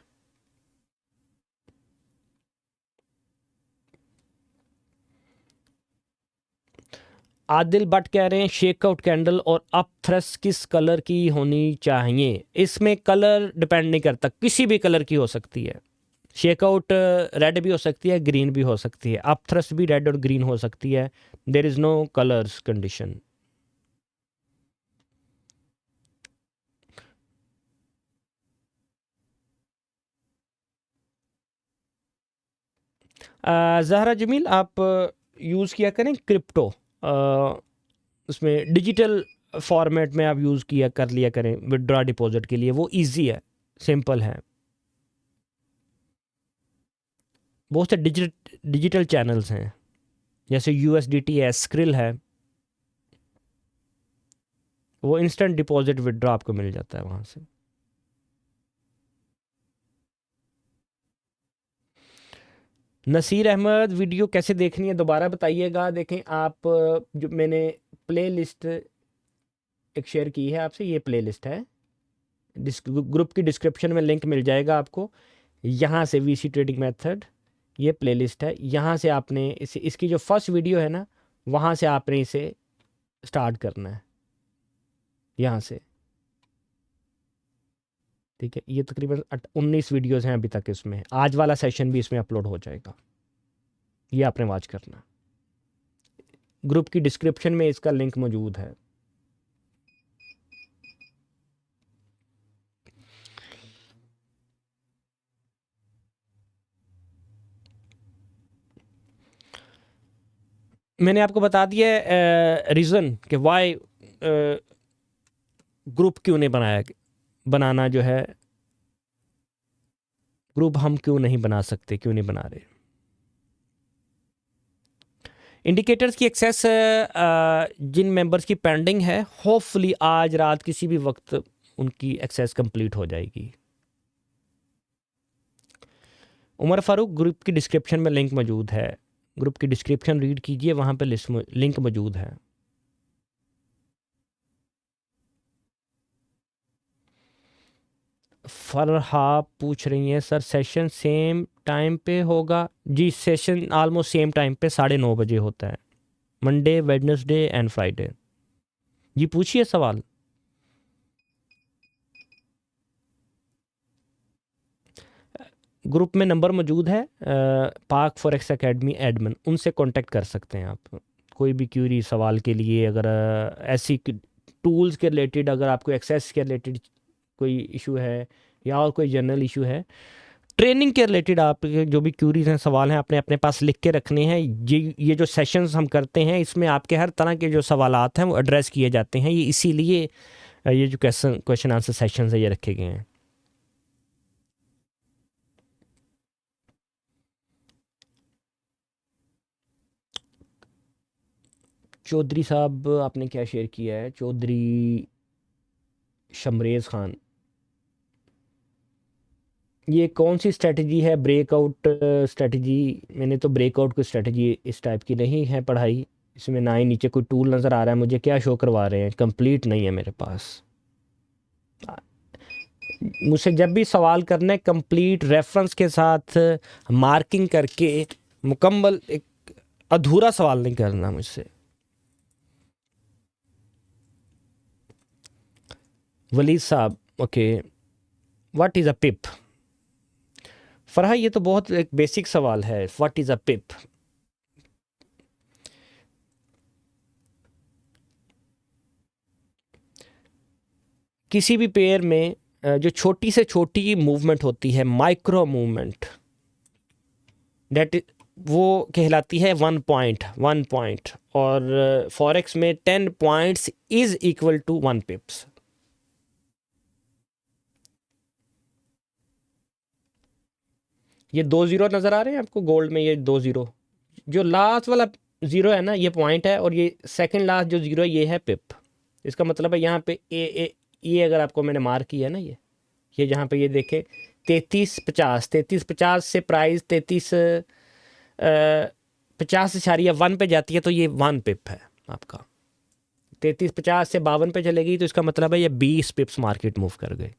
आदिल भट्ट कह रहे हैं शेकआउट कैंडल और अप थ्रस्ट किस कलर की होनी चाहिए? इसमें कलर डिपेंड नहीं करता, किसी भी कलर की हो सकती है। शेकआउट रेड भी हो सकती है, ग्रीन भी हो सकती है, अप थ्रस्ट भी रेड और ग्रीन हो सकती है। There is no colours condition. Zahra Jamil, आप यूज़ किया करें क्रिप्टो, उसमें डिजिटल फॉर्मेट में आप यूज़ किया कर लिया करें विड्रॉ डिपॉजिट के लिए, वो इजी है, सिंपल है। बहुत से डिजिटल चैनल्स हैं, जैसे यूएसडीटी है, स्क्रिल है, वो इंस्टेंट डिपॉजिट विड्रॉ आपको मिल जाता है वहाँ से। नसीर अहमद, वीडियो कैसे देखनी है दोबारा बताइएगा। देखें आप, जो मैंने प्ले लिस्ट एक शेयर की है आपसे, ये प्ले लिस्ट है, ग्रुप की डिस्क्रिप्शन में लिंक मिल जाएगा आपको। यहाँ से वीसी ट्रेडिंग मेथड, ये प्लेलिस्ट है, यहाँ से आपने इसकी जो फर्स्ट वीडियो है ना, वहाँ से आपने इसे स्टार्ट करना है, यहाँ से, ठीक है। ये तकरीबन 19 वीडियोस हैं अभी तक इसमें, आज वाला सेशन भी इसमें अपलोड हो जाएगा। ये आपने वॉच करना। ग्रुप की डिस्क्रिप्शन में इसका लिंक मौजूद है। मैंने आपको बता दिया रीज़न कि वाई ग्रुप क्यों नहीं बनाना जो है, ग्रुप हम क्यों नहीं बना सकते, क्यों नहीं बना रहे। इंडिकेटर्स की एक्सेस जिन मेंबर्स की पेंडिंग है, होपफुली आज रात किसी भी वक्त उनकी एक्सेस कंप्लीट हो जाएगी। उमर फारूक, ग्रुप की डिस्क्रिप्शन में लिंक मौजूद है। ग्रुप की डिस्क्रिप्शन रीड कीजिए, वहाँ पे लिंक मौजूद है। फरहा पूछ रही हैं सर सेशन सेम टाइम पे होगा? जी, सेशन आलमोस्ट सेम टाइम पे 9:30 बजे होता है, मंडे, वेडनेसडे एंड फ्राइडे। जी पूछिए सवाल। ग्रुप में नंबर मौजूद है, पाक फॉरेक्स एकेडमी एडमिन, उनसे कांटेक्ट कर सकते हैं आप कोई भी क्यूरी सवाल के लिए। अगर ऐसी टूल्स के रिलेटेड, अगर आपको एक्सेस के रिलेटेड कोई इशू है या और कोई जनरल इशू है, ट्रेनिंग के रिलेटेड आपके जो भी क्यूरीज हैं, सवाल हैं, आपने अपने पास लिख के रखने हैं। ये जो सेशंस हम करते हैं, इसमें आपके हर तरह के जो सवालात हैं वो एड्रेस किए जाते हैं। ये इसीलिए ये जो क्वेश्चन आंसर सेशंस है ये रखे गए हैं। चौधरी साहब आपने क्या शेयर किया है? चौधरी शमरेज़ खान, ये कौन सी स्ट्रेटजी है? Breakout strategy? मैंने तो ब्रेकआउट की स्ट्रेटजी इस टाइप की नहीं है पढ़ाई। इसमें ना ही नीचे कोई टूल नज़र आ रहा है मुझे। क्या शो करवा रहे हैं? कंप्लीट नहीं है मेरे पास। मुझसे जब भी सवाल करना है, कंप्लीट रेफरेंस के साथ मार्किंग करके, मुकम्मल, एक अधूरा सवाल नहीं करना मुझसे। वलीद साहब, ओके, व्हाट इज़ अ पिप? फरहा, ये तो बहुत एक बेसिक सवाल है, व्हाट इज़ अ पिप? किसी भी पेयर में जो छोटी से छोटी मूवमेंट होती है, माइक्रो मूवमेंट, डेट वो कहलाती है 1 पॉइंट। और फॉरेक्स में 10 points is equal to 1 pips. ये 2 जीरो नज़र आ रहे हैं आपको गोल्ड में? ये 2 जीरो, जो लास्ट वाला ज़ीरो है ना, ये पॉइंट है, और ये सेकंड लास्ट जो ज़ीरो है ये है पिप। इसका मतलब है यहाँ पे ये अगर आपको मैंने मार्क किया है ना, ये जहाँ पे ये देखें 33.50 से प्राइस 33.50 पे जाती है, तो ये 1 पिप है आपका। 33.50 से 52 पे चलेगी, तो इसका मतलब है ये 20 पिप्स मार्केट मूव कर गए।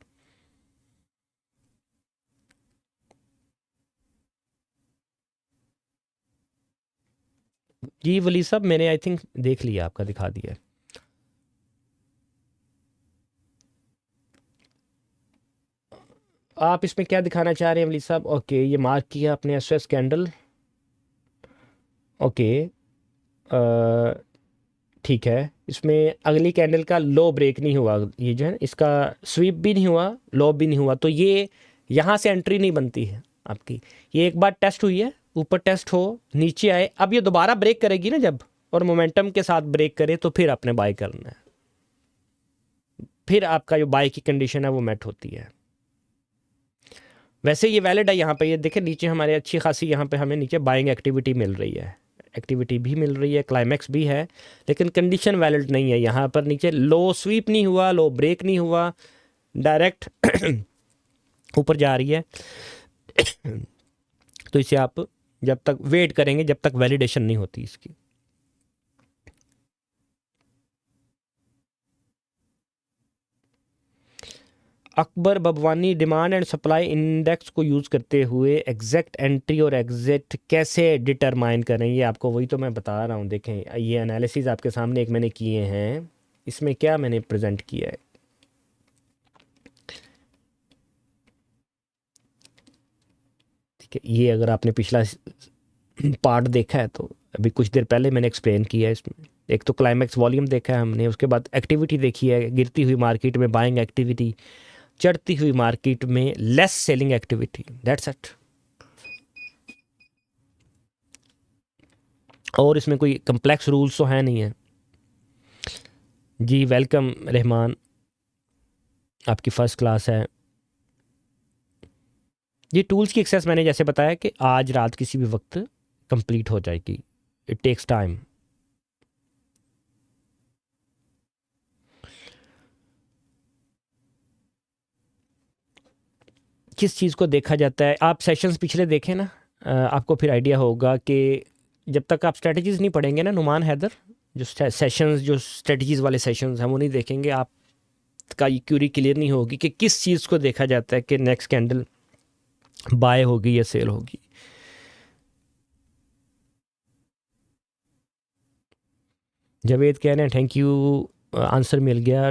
जी वली साहब, मैंने आई थिंक देख लिया, आपका दिखा दिया है। आप इसमें क्या दिखाना चाह रहे हैं वली साहब? ओके, ये मार्क किया आपने एसएस कैंडल। ओके, ठीक है। इसमें अगली कैंडल का लो ब्रेक नहीं हुआ, ये जो है इसका स्वीप भी नहीं हुआ, लो भी नहीं हुआ, तो ये यहाँ से एंट्री नहीं बनती है आपकी। ये एक बार टेस्ट हुई है, ऊपर टेस्ट हो, नीचे आए, अब ये दोबारा ब्रेक करेगी ना जब, और मोमेंटम के साथ ब्रेक करे, तो फिर आपने बाय करना है। फिर आपका जो बाय की कंडीशन है वो मेट होती है। वैसे ये वैलिड है। यहाँ पे ये देखें, नीचे हमारे अच्छी खासी यहाँ पे हमें नीचे बाइंग एक्टिविटी मिल रही है, एक्टिविटी भी मिल रही है, क्लाइमैक्स भी है, लेकिन कंडीशन वैलिड नहीं है। यहाँ पर नीचे लो स्वीप नहीं हुआ, लो ब्रेक नहीं हुआ, डायरेक्ट ऊपर जा रही है। तो इसे आप जब तक वेट करेंगे, जब तक वैलिडेशन नहीं होती इसकी। Akbar Babwani, demand and supply index को यूज़ करते हुए एग्जैक्ट एंट्री और एग्जिट कैसे डिटरमाइन करें? ये आपको वही तो मैं बता रहा हूँ। देखें, ये एनालिसिस आपके सामने एक मैंने किए हैं, इसमें क्या मैंने प्रेजेंट किया है। ठीक है, ये अगर आपने पिछला पार्ट देखा है, तो अभी कुछ देर पहले मैंने एक्सप्लेन किया है इसमें। एक तो क्लाइमैक्स वॉल्यूम देखा है हमने, उसके बाद एक्टिविटी देखी है, गिरती हुई मार्केट में बाइंग एक्टिविटी, चढ़ती हुई मार्केट में less selling activity, that's it. और इसमें कोई कम्प्लेक्स रूल्स तो है नहीं है। जी वेलकम रहमान, आपकी फ़र्स्ट क्लास है। ये टूल्स की एक्सेस मैंने जैसे बताया कि आज रात किसी भी वक्त कंप्लीट हो जाएगी, इट टेक्स टाइम। किस चीज़ को देखा जाता है, आप सेशंस पिछले देखें ना, आपको फिर आइडिया होगा कि जब तक आप स्ट्रेटजीज़ नहीं पढ़ेंगे ना नुमान हैदर, जो सेशंस, जो स्ट्रेटजीज़ वाले सेशंस हम वो नहीं देखेंगे, आपका ये क्यूरी क्लियर नहीं होगी कि किस चीज़ को देखा जाता है कि नेक्स्ट कैंडल बाय होगी या सेल होगी। जावेद कह रहे हैं थैंक यू, आंसर मिल गया।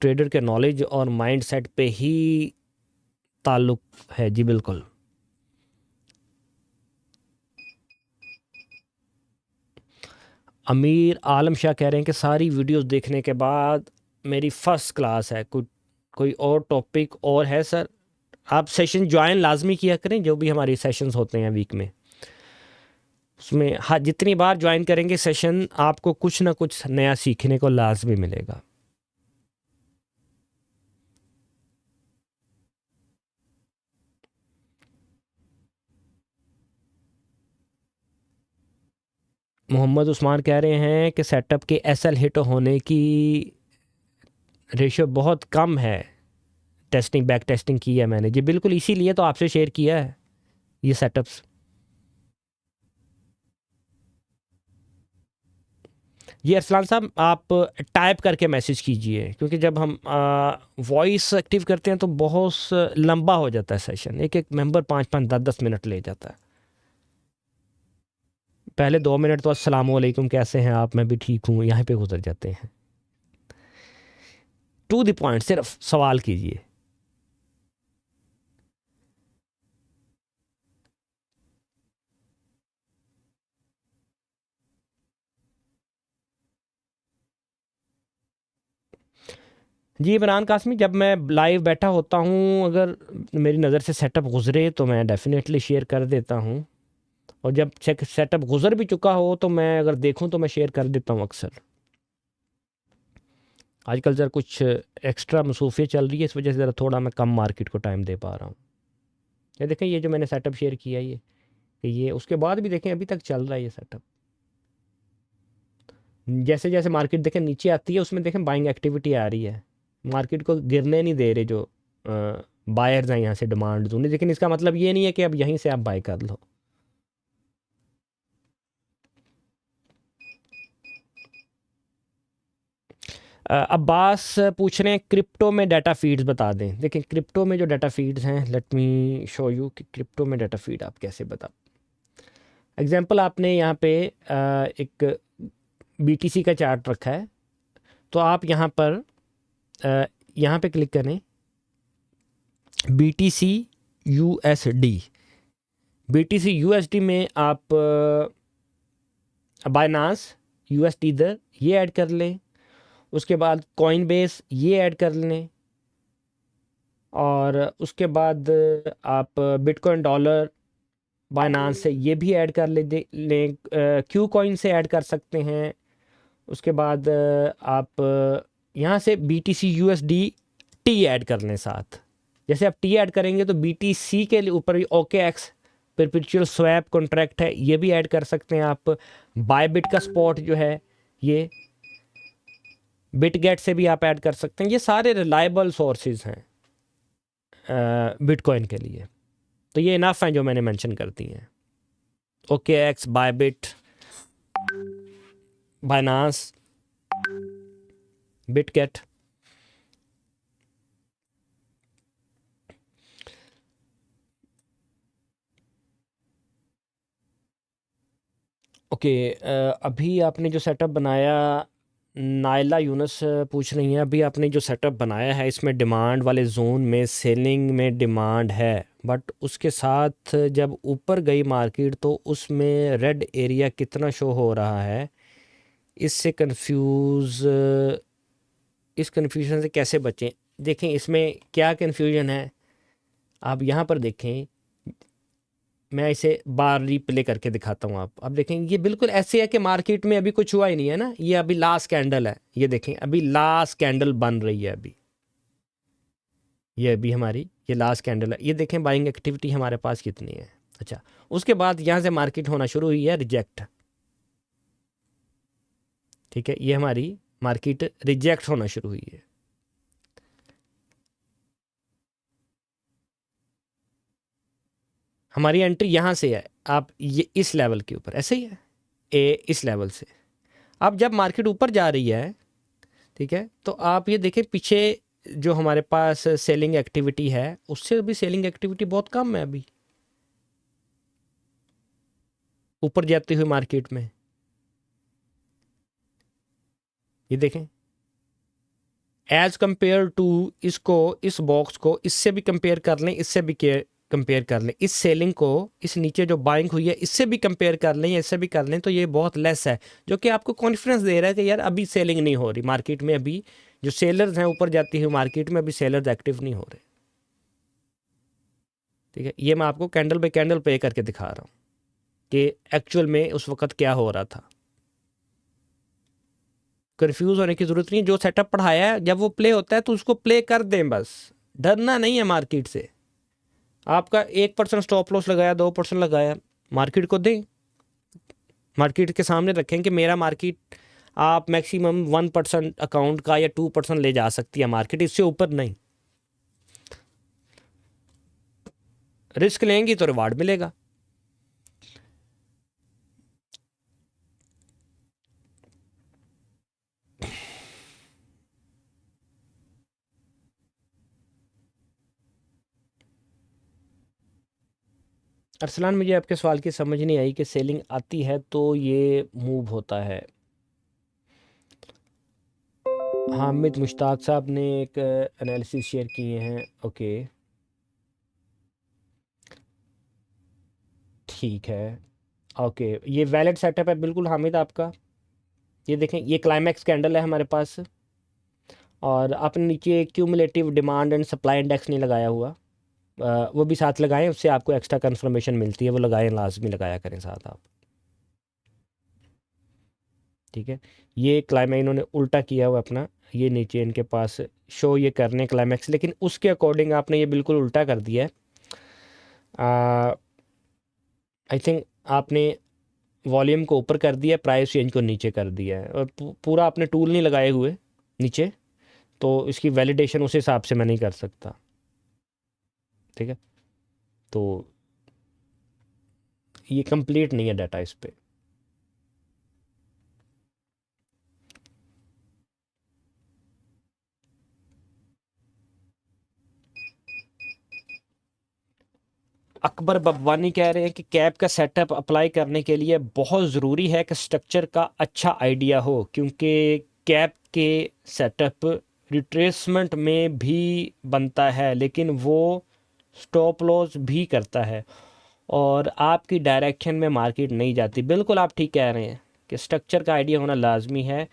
ट्रेडर के नॉलेज और माइंडसेट पे ही ताल्लुक है। जी बिल्कुल। अमीर आलम शाह कह रहे हैं कि सारी वीडियोस देखने के बाद मेरी फ़र्स्ट क्लास है। कोई और टॉपिक और है सर? आप सेशन ज्वाइन लाजमी किया करें, जो भी हमारे सेशंस होते हैं वीक में, उसमें हाँ जितनी बार ज्वाइन करेंगे सेशन, आपको कुछ ना कुछ नया सीखने को लाजमी मिलेगा। मोहम्मद उस्मान कह रहे हैं कि सेटअप के एसएल हिट होने की रेशियो बहुत कम है। टेस्टिंग बैक टेस्टिंग की है मैंने। जी बिल्कुल, इसीलिए तो आपसे शेयर किया है ये सेटअप्स। जी अरसलान साहब, आप टाइप करके मैसेज कीजिए, क्योंकि जब हम वॉइस एक्टिव करते हैं तो बहुत लंबा हो जाता है सेशन, एक एक मेंबर 5-5 10-10 मिनट ले जाता है। पहले 2 मिनट तो अस्सलाम वालेकुम कैसे हैं आप, मैं भी ठीक हूँ, यहाँ पे गुजर जाते हैं। टू द पॉइंट, सिर्फ सवाल कीजिए। जी इमरान कासमी, जब मैं लाइव बैठा होता हूँ, अगर मेरी नज़र से सेटअप गुजरे तो मैं डेफिनेटली शेयर कर देता हूँ, और जब चेक सेटअप गुजर भी चुका हो तो मैं अगर देखूँ तो मैं शेयर कर देता हूँ अक्सर। आजकल ज़रा कुछ एक्स्ट्रा मसरूफियत चल रही है, इस वजह से ज़रा थोड़ा मैं कम मार्केट को टाइम दे पा रहा हूँ। ये देखें, ये जो मैंने सेटअप शेयर किया है, ये उसके बाद भी देखें अभी तक चल रहा है ये सेटअप। जैसे जैसे मार्केट देखें नीचे आती है, उसमें देखें बाइंग एक्टिविटी आ रही है, मार्केट को गिरने नहीं दे रहे जो बायर्स हैं यहाँ से डिमांड दूंगे। लेकिन इसका मतलब ये नहीं है कि अब यहीं से आप बाय कर लो। अब्बास पूछ रहे हैं क्रिप्टो में डाटा फीड्स बता दें। देखें क्रिप्टो में जो डाटा फीड्स हैं, लेट मी शो यू कि क्रिप्टो में डाटा फीड आप कैसे बता। एग्जांपल, आपने यहाँ पे एक बीटीसी का चार्ट रखा है, तो आप यहाँ पे क्लिक करें बीटीसी यूएसडी। बीटीसी यूएसडी में आप बाइनांस यूएसडी इधर ये ऐड कर लें, उसके बाद कॉइन बेस ये ऐड कर लें, और उसके बाद आप बिटकॉइन डॉलर बाइनांस से ये भी ऐड कर लें, क्यू कॉइन से ऐड कर सकते हैं। उसके बाद आप यहाँ से B T C U S D T add कर लें साथ। जैसे आप टी ऐड करेंगे तो बी टी सी के ऊपर भी okay x perpetual swap contract है, ये भी ऐड कर सकते हैं आप। बायबिट का स्पॉट जो है, ये बिटगेट से भी आप ऐड कर सकते हैं। ये सारे रिलायबल सोर्सेज हैं बिटकॉइन के लिए, तो ये इनफ हैं जो मैंने मेंशन कर दी हैं। Okay x, Bybit, Binance, Bitget. Okay, अभी आपने जो सेटअप बनाया, नायला यूनस पूछ रही हैं, अभी आपने जो सेटअप बनाया है इसमें डिमांड वाले जोन में सेलिंग में डिमांड है, बट उसके साथ जब ऊपर गई मार्केट तो उसमें रेड एरिया कितना शो हो रहा है, इससे इस कन्फ्यूजन से कैसे बचें। देखें इसमें क्या कन्फ्यूजन है, आप यहाँ पर देखें, मैं इसे बार रिप्ले करके दिखाता हूँ। आप अब देखें ये बिल्कुल ऐसे है कि मार्केट में अभी कुछ हुआ ही नहीं है ना, ये अभी लास्ट कैंडल है, ये देखें अभी लास्ट कैंडल बन रही है अभी, ये अभी हमारी ये लास्ट कैंडल है, ये देखें बाइंग एक्टिविटी हमारे पास कितनी है। अच्छा, उसके बाद यहाँ से मार्केट होना शुरू हुई है रिजेक्ट, ठीक है, ये हमारी मार्केट रिजेक्ट होना शुरू हुई है। हमारी एंट्री यहाँ से है, आप ये इस लेवल के ऊपर ऐसे ही है, ए इस लेवल से। अब जब मार्केट ऊपर जा रही है, ठीक है, तो आप ये देखें पीछे जो हमारे पास सेलिंग एक्टिविटी है उससे अभी सेलिंग एक्टिविटी बहुत कम है अभी ऊपर जाती हुई मार्केट में। ये देखें एज कंपेयर टू इसको, इस बॉक्स को इससे भी कंपेयर कर लें, इससे भी कंपेयर कर लें, इस सेलिंग को, इस नीचे जो बाइंग हुई है इससे भी कंपेयर कर लें या इससे भी कर लें, तो ये बहुत लेस है, जो कि आपको कॉन्फिडेंस दे रहा है कि यार अभी सेलिंग नहीं हो रही मार्केट में, अभी जो सेलर्स हैं ऊपर जाती हुई मार्केट में अभी सेलर्स एक्टिव नहीं हो रहे। ठीक है, ये मैं आपको कैंडल बाय कैंडल पे करके दिखा रहा हूँ कि एक्चुअल में उस वक्त क्या हो रहा था। कंफ्यूज होने की ज़रूरत नहीं, जो सेटअप पढ़ाया है जब वो प्ले होता है तो उसको प्ले कर दें, बस डरना नहीं है मार्केट से। आपका 1% स्टॉप लॉस लगाया, 2% लगाया, मार्केट को दें, मार्केट के सामने रखें कि मेरा मार्केट आप मैक्सिमम 1% अकाउंट का या 2% ले जा सकती है मार्केट, इससे ऊपर नहीं। रिस्क लेंगी तो रिवार्ड मिलेगा। अरसलान, मुझे आपके सवाल की समझ नहीं आई कि सेलिंग आती है तो ये मूव होता है। हामिद मुश्ताक साहब ने एक एनालिसिस शेयर किए हैं, ओके ठीक है, ओके ये वैलिड सेटअप है बिल्कुल हामिद आपका। ये देखें ये क्लाइमैक्स कैंडल है हमारे पास, और आपने नीचे cumulative demand and supply index नहीं लगाया हुआ, वो भी साथ लगाएं, उससे आपको एक्स्ट्रा कन्फर्मेशन मिलती है, वो लगाएं, लाजमी लगाया करें साथ आप। ठीक है, ये क्लाइमैक्स इन्होंने उल्टा किया हुआ अपना, ये नीचे इनके पास शो ये करने क्लाइमैक्स, लेकिन उसके अकॉर्डिंग आपने ये बिल्कुल उल्टा कर दिया है। आई थिंक आपने वॉल्यूम को ऊपर कर दिया, प्राइस चेंज को नीचे कर दिया है, और पूरा आपने टूल नहीं लगाए हुए नीचे, तो इसकी वैलिडेशन उस हिसाब से मैं नहीं कर सकता। ठीक है, तो ये कंप्लीट नहीं है डाटा इस पे। अकबर बब्बानी कह रहे हैं कि कैप का सेटअप अप्लाई करने के लिए बहुत ज़रूरी है कि स्ट्रक्चर का अच्छा आइडिया हो, क्योंकि कैप के सेटअप रिट्रेसमेंट में भी बनता है लेकिन वो स्टॉप लॉस भी करता है और आपकी डायरेक्शन में मार्केट नहीं जाती। बिल्कुल आप ठीक कह रहे हैं कि स्ट्रक्चर का आइडिया होना लाजमी है।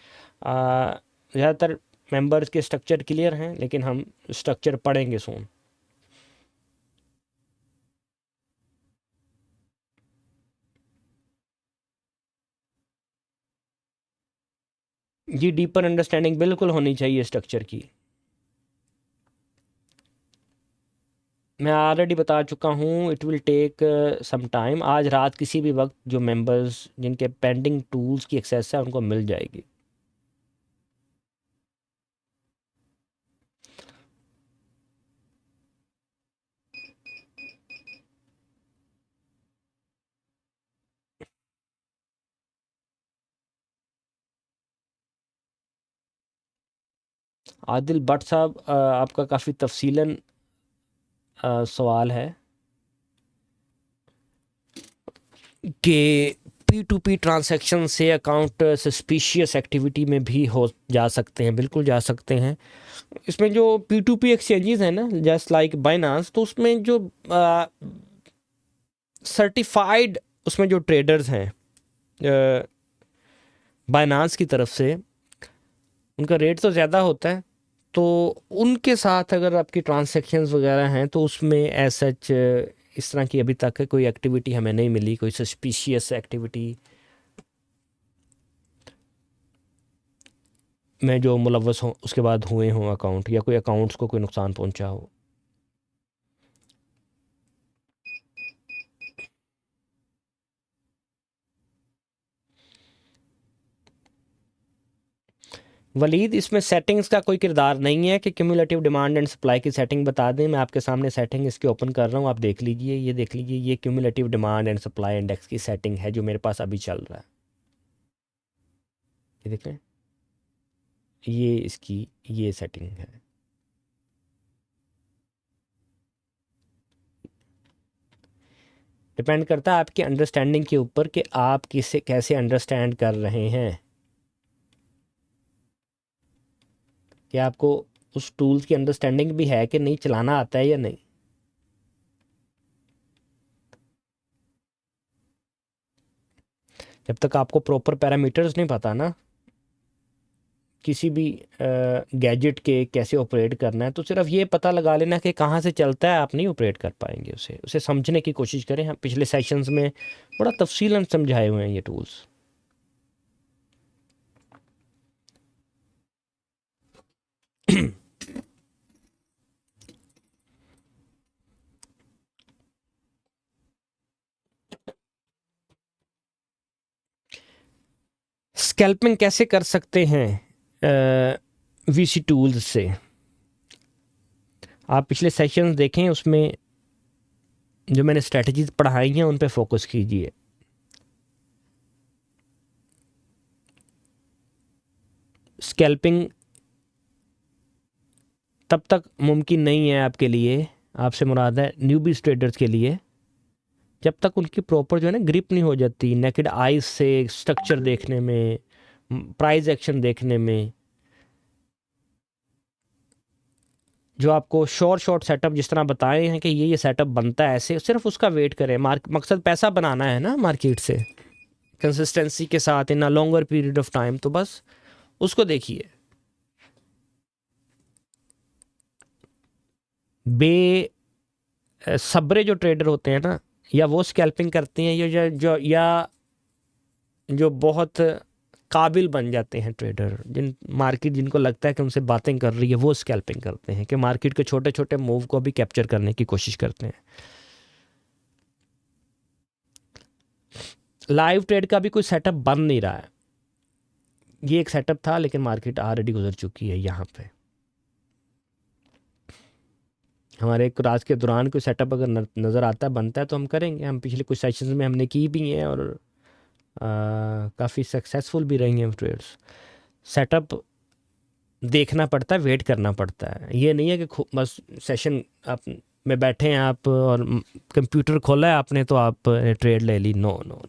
ज़्यादातर मेंबर्स के स्ट्रक्चर क्लियर हैं, लेकिन हम स्ट्रक्चर पढ़ेंगे सून। जी, डीपर अंडरस्टैंडिंग बिल्कुल होनी चाहिए स्ट्रक्चर की। मैं ऑलरेडी बता चुका हूँ, it will take some time, आज रात किसी भी वक्त जो मेंबर्स जिनके पेंडिंग टूल्स की एक्सेस है उनको मिल जाएगी। आदिल भट्ट साहब, आपका काफ़ी तफसीलन सवाल है कि P2P ट्रांजैक्शन से अकाउंट सस्पिशियस एक्टिविटी में भी हो जा सकते हैं, बिल्कुल जा सकते हैं। इसमें जो P2P एक्सचेंजेस हैं ना, जस्ट लाइक बाइनांस, तो उसमें जो सर्टिफाइड उसमें जो ट्रेडर्स हैं बाइनांस की तरफ से, उनका रेट तो ज़्यादा होता है, तो उनके साथ अगर आपकी ट्रांजैक्शंस वगैरह हैं तो उसमें एज सच इस तरह की अभी तक कोई एक्टिविटी हमें नहीं मिली, कोई सस्पिशियस एक्टिविटी में जो मुलव्वस हों उसके बाद हुए हों अकाउंट, या कोई अकाउंट्स को कोई नुकसान पहुंचा हो। वलीद, इसमें सेटिंग्स का कोई किरदार नहीं है कि क्यूमुलेटिव डिमांड एंड सप्लाई की सेटिंग बता दें। मैं आपके सामने सेटिंग इसकी ओपन कर रहा हूँ, आप देख लीजिए, ये देख लीजिए, ये cumulative demand and supply index की सेटिंग है जो मेरे पास अभी चल रहा है। ये देखें, ये इसकी ये सेटिंग है। डिपेंड करता है आपकी अंडरस्टैंडिंग के ऊपर कि आप किसे कैसे अंडरस्टैंड कर रहे हैं, कि आपको उस टूल्स की अंडरस्टैंडिंग भी है कि नहीं, चलाना आता है या नहीं। जब तक आपको प्रॉपर पैरामीटर्स नहीं पता ना किसी भी गैजेट के कैसे ऑपरेट करना है, तो सिर्फ ये पता लगा लेना कि कहाँ से चलता है, आप नहीं ऑपरेट कर पाएंगे। उसे समझने की कोशिश करें। हम पिछले सेशंस में बड़ा तफसीलन समझाए हुए हैं ये टूल्स। स्कैल्पिंग कैसे कर सकते हैं वीसी टूल्स से? आप पिछले सेशंस देखें, उसमें जो मैंने स्ट्रेटजीज पढ़ाई हैं उन पे फोकस कीजिए। स्कैल्पिंग तब तक मुमकिन नहीं है आपके लिए, आपसे मुराद है न्यूबीज ट्रेडर्स के लिए, जब तक उनकी प्रॉपर जो है ना ग्रिप नहीं हो जाती नेकेड आइज से स्ट्रक्चर देखने में, प्राइस एक्शन देखने में। जो आपको शॉर्ट सेटअप जिस तरह बताए हैं कि ये सेटअप बनता है ऐसे, सिर्फ उसका वेट करें। मकसद पैसा बनाना है ना मार्केट से कंसिस्टेंसी के साथ in a longer period of time, तो बस उसको देखिए। बे सब्रे जो ट्रेडर होते हैं ना, या वो स्कैल्पिंग करते हैं, या जो बहुत काबिल बन जाते हैं ट्रेडर, मार्केट जिनको लगता है कि उनसे बातें कर रही है, वो स्कैल्पिंग करते हैं कि मार्केट के छोटे छोटे मूव को भी कैप्चर करने की कोशिश करते हैं। लाइव ट्रेड का भी कोई सेटअप बन नहीं रहा है। ये एक सेटअप था लेकिन मार्केट ऑलरेडी गुजर चुकी है। यहाँ पे हमारे एक रात के दौरान कोई सेटअप अगर नज़र आता है, बनता है, तो हम करेंगे। हम पिछले कुछ सेशंस में हमने की भी हैं और काफ़ी सक्सेसफुल भी रही हैं ट्रेड्स। सेटअप देखना पड़ता है, वेट करना पड़ता है। ये नहीं है कि बस सेशन आप में बैठे हैं आप और कंप्यूटर खोला है आपने तो आप ट्रेड ले ली। नो नो,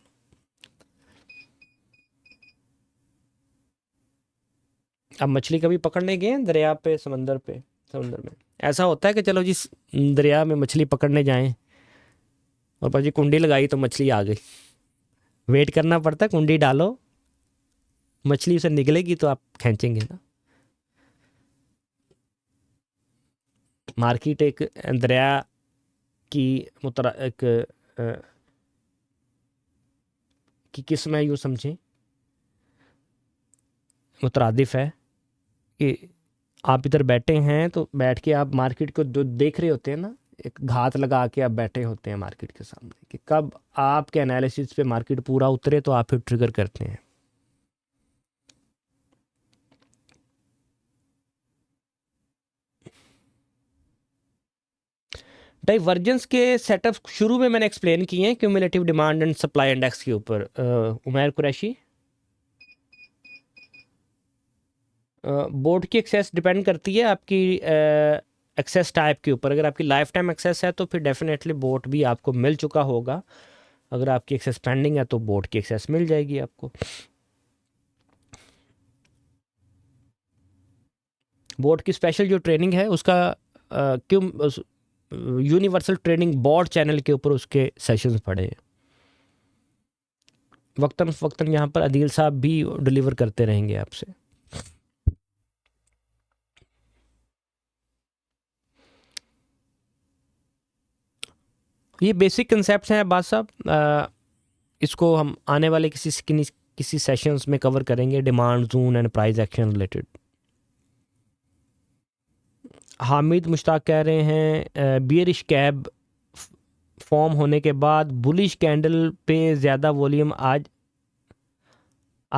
अब मछली कभी पकड़ने गए हैं दरिया पे, समंदर में ऐसा होता है कि चलो जी दरिया में मछली पकड़ने जाएं और भाजी कुंडी लगाई तो मछली आ गई। वेट करना पड़ता है, कुंडी डालो, मछली उसे निकलेगी तो आप खींचेंगे ना। मार्केट एक दरिया की की किस्म है, यूँ समझें, मुतरादिफ है कि आप इधर बैठे हैं तो बैठ के आप मार्केट को जो देख रहे होते हैं ना, एक घात लगा के आप बैठे होते हैं मार्केट के सामने कि कब आपके एनालिसिस पे मार्केट पूरा उतरे तो आप फिर ट्रिगर करते हैं। डाइवर्जेंस के सेटअप शुरू में मैंने एक्सप्लेन किए हैं cumulative demand and supply index के ऊपर। उमैर कुरैशी, बोर्ड की एक्सेस डिपेंड करती है आपकी एक्सेस टाइप के ऊपर। अगर आपकी लाइफ टाइम एक्सेस है तो फिर डेफिनेटली बोर्ड भी आपको मिल चुका होगा। अगर आपकी एक्सेस पेंडिंग है तो बोट की एक्सेस मिल जाएगी आपको। बोट की स्पेशल जो ट्रेनिंग है उसका क्यों यूनिवर्सल ट्रेनिंग बोर्ड चैनल के ऊपर उसके सेशंस पड़े हैं। वक्तन फ़वक्तन यहाँ पर अदील साहब भी डिलीवर करते रहेंगे आपसे। ये बेसिक कंसेप्ट हैं बात साहब, इसको हम आने वाले किसी सेशंस में कवर करेंगे, demand zone and price action related. Hamid Mushtaq कह रहे हैं बियरिश कैब फॉर्म होने के बाद बुलिश कैंडल पे ज़्यादा वॉल्यूम आ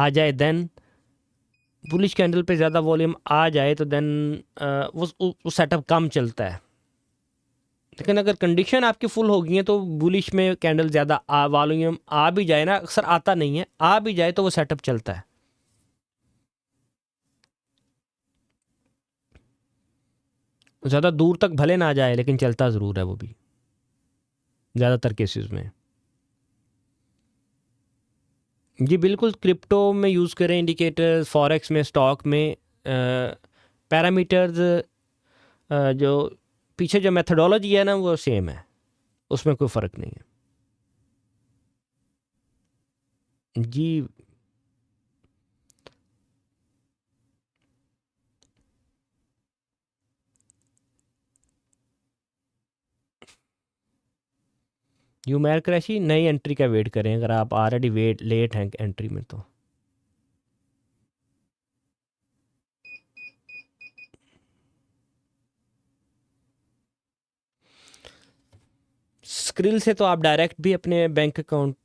जाए देन, बुलिश कैंडल पे ज़्यादा वॉल्यूम आ जाए तो देन वो सेटअप कम चलता है। लेकिन अगर कंडीशन आपकी फुल हो गई है तो बुलिश में कैंडल ज़्यादा वॉल्यूम आ भी जाए ना, अक्सर आता नहीं है, आ भी जाए तो वो सेटअप चलता है। ज़्यादा दूर तक भले ना जाए लेकिन चलता ज़रूर है वो भी ज़्यादातर केसेस में। जी बिल्कुल, क्रिप्टो में यूज़ करें इंडिकेटर्स, फॉरेक्स में, स्टॉक में पैरामीटर्स, जो पीछे जो मेथडोलॉजी है ना वो सेम है, उसमें कोई फ़र्क नहीं है। जी यूमेर क्रैशी नई एंट्री का वेट करें अगर आप ऑलरेडी वेट लेट हैं एंट्री में तो। स्क्रिल से तो आप डायरेक्ट भी अपने बैंक अकाउंट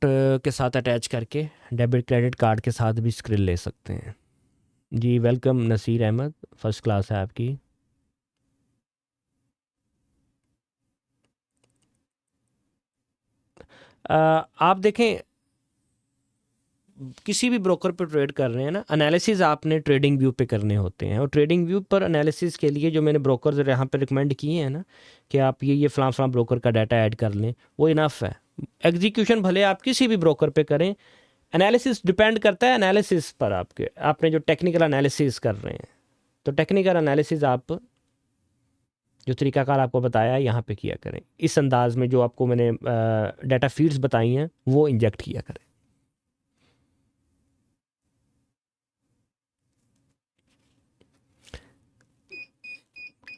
के साथ अटैच करके डेबिट क्रेडिट कार्ड के साथ भी स्क्रिल ले सकते हैं। जी welcome Naseer Ahmed, first class है आपकी। आप देखें किसी भी ब्रोकर पर ट्रेड कर रहे हैं ना, एनालिसिस आपने ट्रेडिंग व्यू पे करने होते हैं, और ट्रेडिंग व्यू पर एनालिसिस के लिए जो मैंने ब्रोकर यहाँ पे रिकमेंड किए हैं ना कि आप ये फ़लाँ फ़लाँ ब्रोकर का डाटा ऐड कर लें, वो इनफ है। एग्जीक्यूशन भले आप किसी भी ब्रोकर पे करें, एनालिसिस डिपेंड करता है एनालिसिस पर, आपके आपने जो टेक्निकल एनालिसिस कर रहे हैं, तो टेक्निकल एनालिसिस आप जो तरीकाकार आपको बताया है यहाँ पे किया करें, इस अंदाज में जो आपको मैंने डाटा फीड्स बताई हैं वो इंजेक्ट किया करें।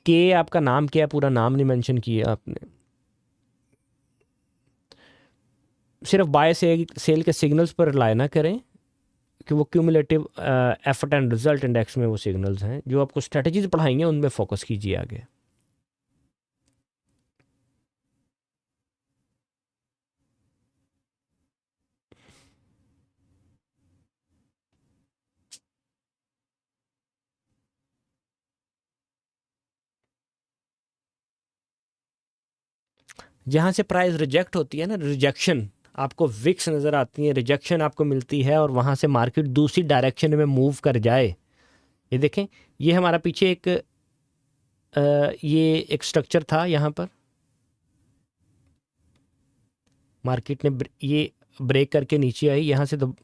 के आपका नाम क्या है, पूरा नाम नहीं मेंशन किया आपने। सिर्फ बाय सेल के सिग्नल्स पर रिलाई ना करें कि वो cumulative effort and result index में वो सिग्नल्स हैं, जो आपको स्ट्रेटजीज पढ़ाएंगे उनमें फोकस कीजिए आगे। जहाँ से प्राइस रिजेक्ट होती है ना, रिजेक्शन आपको विक्स नज़र आती है, रिजेक्शन आपको मिलती है और वहाँ से मार्केट दूसरी डायरेक्शन में मूव कर जाए। ये देखें, ये हमारा पीछे ये एक स्ट्रक्चर था, यहाँ पर मार्केट ने ये ब्रेक करके नीचे आई, यहाँ से तो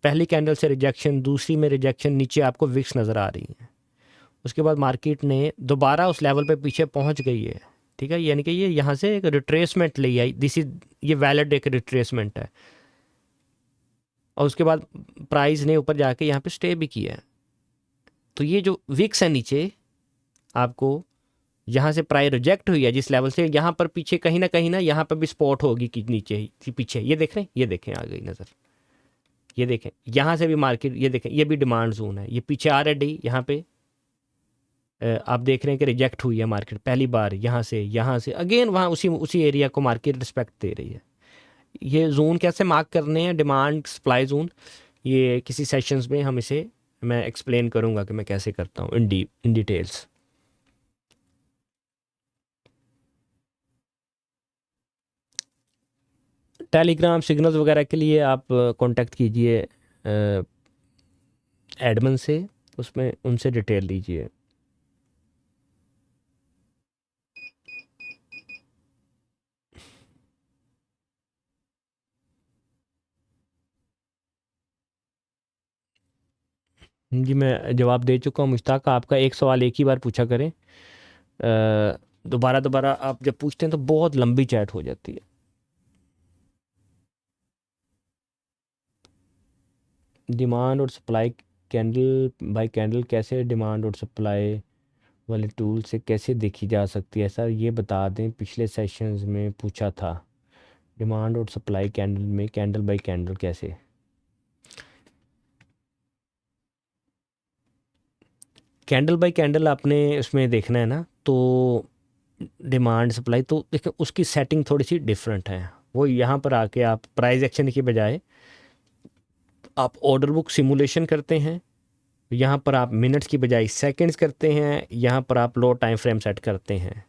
पहली कैंडल से रिजेक्शन, दूसरी में रिजेक्शन, नीचे आपको विक्स नज़र आ रही है। उसके बाद मार्केट ने दोबारा उस लेवल पे पीछे पहुंच गई है, ठीक है, यानी कि ये यहाँ से एक रिट्रेसमेंट ले आई, दिस इज ये वैलिड एक रिट्रेसमेंट है, और उसके बाद प्राइस ने ऊपर जाके यहाँ पे स्टे भी किया है। तो ये जो विक्स है नीचे, आपको यहाँ से प्राइस रिजेक्ट हुई है जिस लेवल से, यहाँ पर पीछे कहीं ना यहाँ पर भी स्पॉट होगी कि नीचे ही पीछे, ये देख रहे हैं, ये देखें आ गई नज़र, ये देखें यहाँ से भी मार्केट, ये देखें ये भी डिमांड जोन है, ये पीछे ऑलरेडी यहाँ पे आप देख रहे हैं कि रिजेक्ट हुई है मार्केट पहली बार, यहाँ से अगेन वहाँ उसी उसी एरिया को मार्केट रिस्पेक्ट दे रही है। ये जोन कैसे मार्क करने हैं, डिमांड सप्लाई जोन, ये किसी सेशंस में हम इसे मैं एक्सप्लेन करूँगा कि मैं कैसे करता हूँ इन डिटेल्स। टेलीग्राम सिग्नल्स वगैरह के लिए आप कांटेक्ट कीजिए एडमिन से, उसमें उनसे डिटेल लीजिए। जी मैं जवाब दे चुका हूँ मुश्ताक, आपका एक सवाल एक ही बार पूछा करें। दोबारा दोबारा आप जब पूछते हैं तो बहुत लंबी चैट हो जाती है। डिमांड और सप्लाई कैंडल बाय कैंडल कैसे डिमांड और सप्लाई वाले टूल से कैसे देखी जा सकती है सर, ये बता दें, पिछले सेशंस में पूछा था। डिमांड और सप्लाई कैंडल में कैंडल बाय कैंडल कैसे। कैंडल बाय कैंडल आपने उसमें देखना है ना, तो डिमांड सप्लाई तो देखिए उसकी सेटिंग थोड़ी सी डिफरेंट है। वो यहाँ पर आके आप प्राइस एक्शन के बजाय आप ऑर्डर बुक सिमुलेशन करते हैं, यहाँ पर आप मिनट्स की बजाय सेकंड्स करते हैं, यहाँ पर आप लो टाइम फ्रेम सेट करते हैं।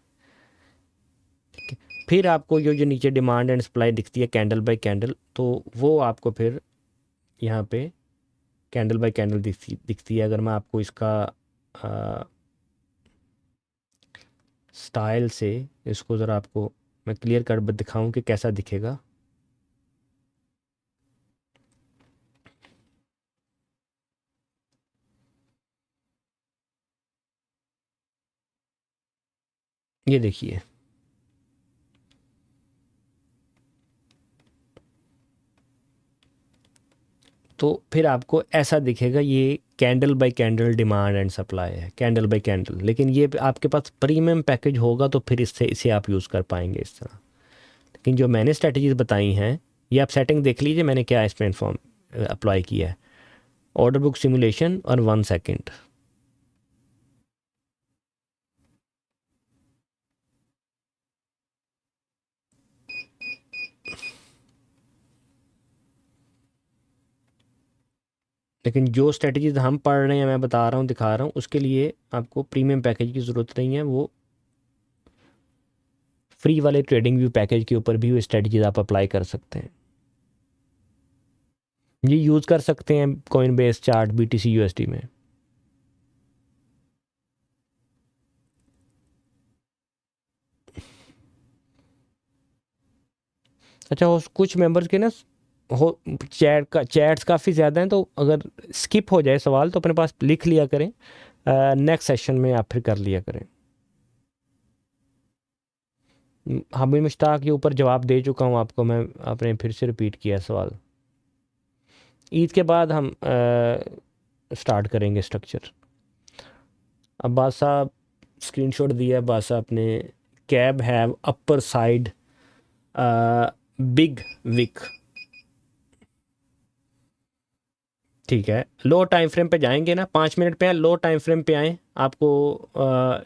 फिर आपको जो जो नीचे डिमांड एंड सप्लाई दिखती है कैंडल बाय कैंडल, तो वो आपको फिर यहाँ पे कैंडल बाय कैंडल दिखती है। अगर मैं आपको इसका स्टाइल से इसको ज़रा आपको मैं क्लियर कट दिखाऊं कि कैसा दिखेगा। ये देखिए, तो फिर आपको ऐसा दिखेगा, ये candle bye candle demand and supply है, कैंडल बाय कैंडल। लेकिन ये आपके पास प्रीमियम पैकेज होगा तो फिर इससे इसे आप यूज़ कर पाएंगे इस तरह। लेकिन जो मैंने स्ट्रेटजीज बताई हैं, ये आप सेटिंग देख लीजिए मैंने क्या इसमें इन्फॉर्म अप्लाई किया है। ऑर्डर बुक सिमुलेशन और 1 सेकेंड। लेकिन जो स्ट्रेटजीज हम पढ़ रहे हैं, मैं बता रहा हूँ, दिखा रहा हूँ, उसके लिए आपको प्रीमियम पैकेज की ज़रूरत नहीं है। वो फ्री वाले ट्रेडिंग व्यू पैकेज के ऊपर भी वो स्ट्रेटजीज आप अप्लाई कर सकते हैं। ये यूज़ कर सकते हैं coin base chart BTC USD में। अच्छा, हो कुछ मेंबर्स के ना हो चैट्स काफ़ी ज़्यादा हैं, तो अगर स्किप हो जाए सवाल तो अपने पास लिख लिया करें, नेक्स्ट सेशन में आप फिर कर लिया करें। हामी मुश्ताक के ऊपर जवाब दे चुका हूँ आपको मैं, आपने फिर से रिपीट किया सवाल। ईद के बाद हम स्टार्ट करेंगे स्ट्रक्चर। अब्बास साहब स्क्रीनशॉट दिया अब्बास साहब ने, cab have upper side big wick. ठीक है, लो टाइम फ्रेम पे जाएंगे ना, 5 मिनट पे लो टाइम फ्रेम पे आएँ, आपको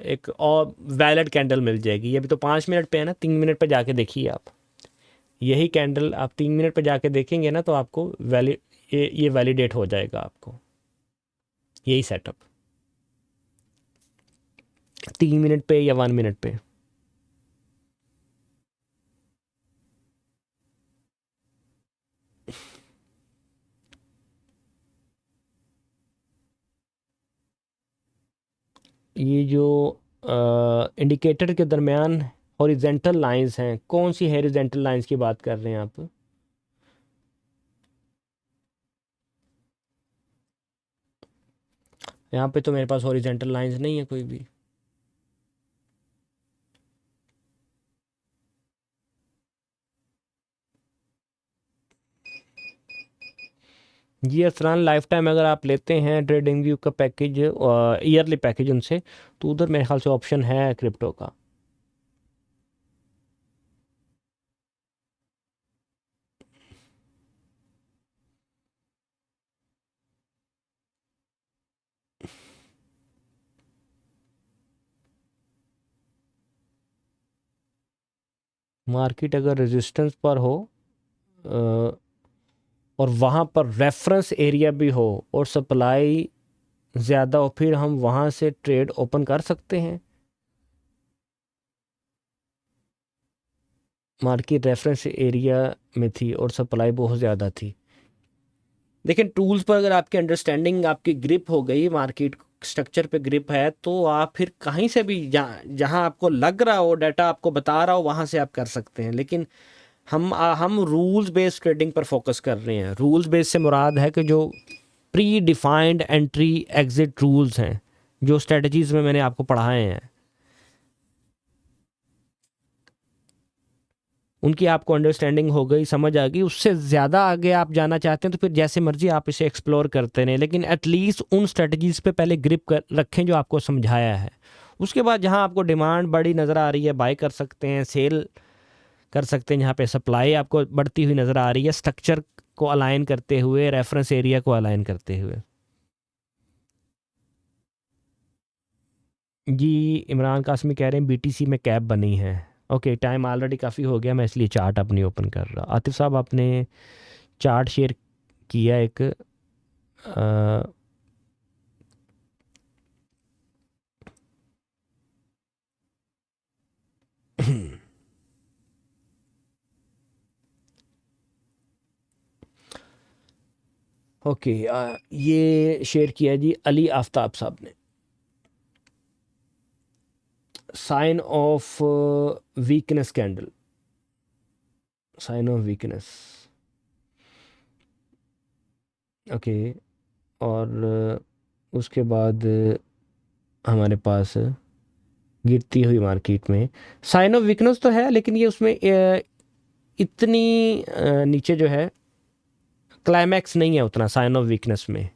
एक और वैलिड कैंडल मिल जाएगी। ये अभी तो 5 मिनट पे है ना, 3 मिनट पे जाके देखिए आप। यही कैंडल आप 3 मिनट पे जाके देखेंगे ना, तो आपको ये वैलिडेट हो जाएगा आपको, यही सेटअप 3 मिनट पे या 1 मिनट पे। ये जो इंडिकेटर के दरमियान हॉरिजेंटल लाइंस हैं, कौन सी हॉरिजेंटल लाइंस की बात कर रहे हैं आप? यहाँ पे तो मेरे पास हॉरिजेंटल लाइंस नहीं है कोई भी। जी अरसलान, लाइफ टाइम अगर आप लेते हैं ट्रेडिंग व्यू का पैकेज, ईयरली पैकेज उनसे, तो उधर मेरे ख्याल से ऑप्शन है क्रिप्टो का। मार्केट अगर रेजिस्टेंस पर हो अ, और वहाँ पर रेफरेंस एरिया भी हो और सप्लाई ज़्यादा हो, फिर हम वहाँ से ट्रेड ओपन कर सकते हैं। मार्केट रेफरेंस एरिया में थी और सप्लाई बहुत ज़्यादा थी। लेकिन टूल्स पर अगर आपकी अंडरस्टैंडिंग, आपकी ग्रिप हो गई, मार्केट स्ट्रक्चर पे ग्रिप है, तो आप फिर कहीं से भी जहाँ जहाँ आपको लग रहा हो, डाटा आपको बता रहा हो, वहाँ से आप कर सकते हैं। लेकिन हम रूल्स बेस्ड ट्रेडिंग पर फोकस कर रहे हैं। रूल्स बेस्ड से मुराद है कि जो pre defined entry exit rules हैं जो स्ट्रेटजीज़ में मैंने आपको पढ़ाए हैं, उनकी आपको अंडरस्टैंडिंग हो गई, समझ आ गई। उससे ज़्यादा आगे आप जाना चाहते हैं तो फिर जैसे मर्जी आप इसे एक्सप्लोर करते रहें, लेकिन एटलीस्ट उन स्ट्रेटजीज़ पे पहले ग्रिप कर रखें जो आपको समझाया है। उसके बाद जहाँ आपको डिमांड बड़ी नज़र आ रही है बाय कर सकते हैं, सेल कर सकते हैं। जहाँ पे सप्लाई आपको बढ़ती हुई नज़र आ रही है, स्ट्रक्चर को अलाइन करते हुए, रेफरेंस एरिया को अलाइन करते हुए। जी, इमरान कासमी कह रहे हैं बीटीसी में कैप बनी है। ओके, टाइम ऑलरेडी काफ़ी हो गया, मैं इसलिए चार्ट अपनी ओपन कर रहा। आतिफ साहब आपने चार्ट शेयर किया एक ओके, ये शेयर किया जी अली आफ्ताब साहब ने। Sign of weakness candle, sign of weakness. Okay, और उसके बाद हमारे पास गिरती हुई मार्केट में साइन ऑफ वीकनेस तो है, लेकिन ये उसमें इतनी नीचे जो है क्लाइमैक्स नहीं है उतना साइन ऑफ वीकनेस में।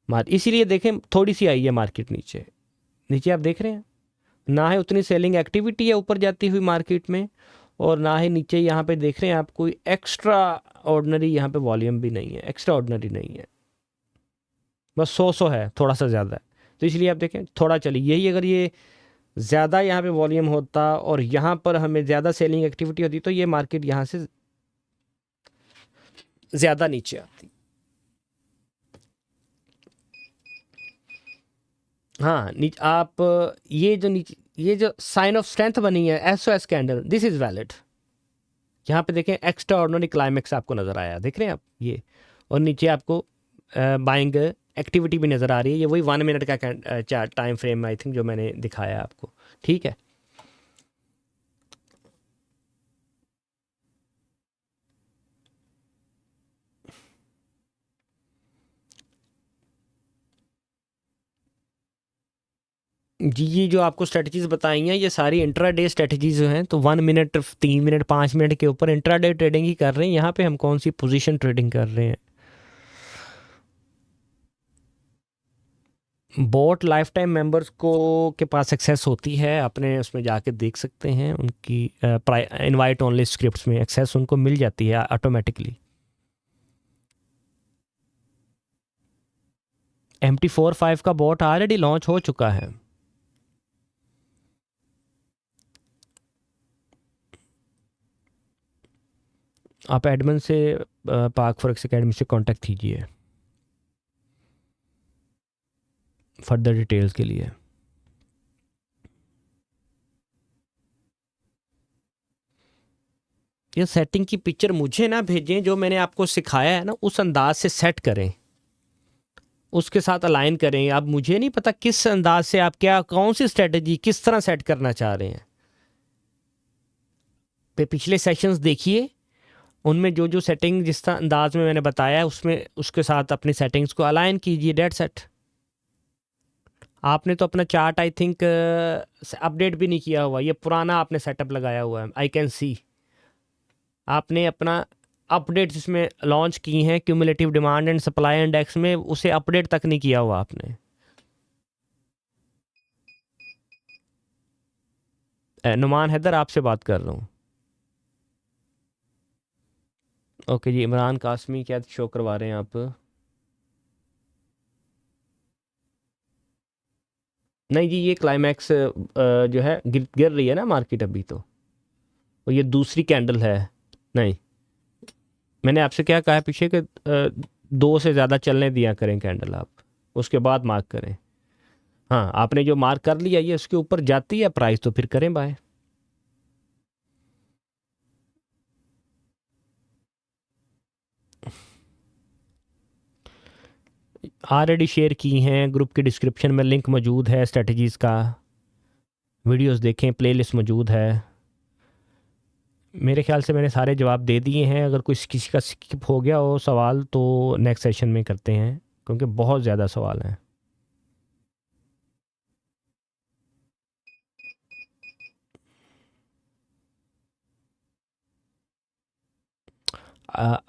इसीलिए देखें थोड़ी सी आई है मार्केट नीचे, नीचे आप देख रहे हैं ना है उतनी सेलिंग एक्टिविटी है ऊपर जाती हुई मार्केट में, और ना ही नीचे यहाँ पे देख रहे हैं आप कोई एक्स्ट्रा ऑर्डनरी यहाँ पे वॉल्यूम भी नहीं है, एक्स्ट्रा ऑर्डनरी नहीं है, बस 100 है, थोड़ा सा ज़्यादा है। तो इसलिए आप देखें थोड़ा चली, यही अगर ये ज़्यादा यहाँ पे वॉल्यूम होता और यहाँ पर हमें ज़्यादा सेलिंग एक्टिविटी होती तो ये मार्केट यहाँ से ज़्यादा नीचे आती। हाँ, नीचे आप ये जो नीचे ये जो साइन ऑफ स्ट्रेंथ बनी है SOS candle, this is valid. यहाँ पे देखें एक्स्ट्रा ऑर्डिनरी क्लाइमेक्स आपको नज़र आया, देख रहे हैं आप ये, और नीचे आपको बाइंग एक्टिविटी भी नज़र आ रही है। ये वही 1 मिनट का chart time frame I think जो मैंने दिखाया आपको, ठीक है। जी, ये जो आपको स्ट्रेटजीज़ बताई हैं ये सारी इंट्राडे स्ट्रेटजीज़ हैं, तो 1 मिनट 3 मिनट 5 मिनट के ऊपर इंट्राडे ट्रेडिंग ही कर रहे हैं। यहाँ पे हम कौन सी पोजीशन ट्रेडिंग कर रहे हैं। बॉट लाइफ टाइम मेंबर्स को के पास एक्सेस होती है, अपने उसमें जाके देख सकते हैं, उनकी इनवाइट ओनली स्क्रिप्ट्स में एक्सेस उनको मिल जाती है ऑटोमेटिकली। MT45 का बॉट ऑलरेडी लॉन्च हो चुका है। आप एडमिन से पार्क फॉरेक्स एकेडमी से कांटेक्ट कीजिए फर्दर डिटेल्स के लिए। ये सेटिंग की पिक्चर मुझे ना भेजें, जो मैंने आपको सिखाया है ना उस अंदाज से सेट करें, उसके साथ अलाइन करें। अब मुझे नहीं पता किस अंदाज से आप क्या कौन सी स्ट्रेटजी किस तरह सेट करना चाह रहे हैं। पिछले सेशंस देखिए, उनमें जो जो सेटिंग जिस तरह अंदाज में मैंने बताया उसमें उसके साथ अपनी सेटिंग्स को अलाइन कीजिए, डेट सेट। आपने तो अपना चार्ट आई थिंक अपडेट भी नहीं किया हुआ, ये पुराना आपने सेटअप लगाया हुआ है, आई कैन सी। आपने अपना अपडेट जिसमें लॉन्च की हैं cumulative demand and supply index में, उसे अपडेट तक नहीं किया हुआ आपने। नुमान हैदर आपसे बात कर रहा हूँ। ओके जी, इमरान कासमी क्या शो करवा रहे हैं आप? नहीं जी, ये क्लाइमैक्स जो है गिर रही है ना मार्केट अभी, तो और ये दूसरी कैंडल है। नहीं, मैंने आपसे क्या कहा है पीछे कि 2 से ज़्यादा चलने दिया करें कैंडल आप, उसके बाद मार्क करें। हाँ, आपने जो मार्क कर लिया ये उसके ऊपर जाती है प्राइस तो फिर करें बाय। ऑलरेडी शेयर की हैं, ग्रुप के डिस्क्रिप्शन में लिंक मौजूद है, स्ट्रेटजीज़ का वीडियोस देखें, प्लेलिस्ट मौजूद है। मेरे ख्याल से मैंने सारे जवाब दे दिए हैं। अगर कोई किसी का स्किप हो गया हो सवाल तो नेक्स्ट सेशन में करते हैं क्योंकि बहुत ज़्यादा सवाल हैं।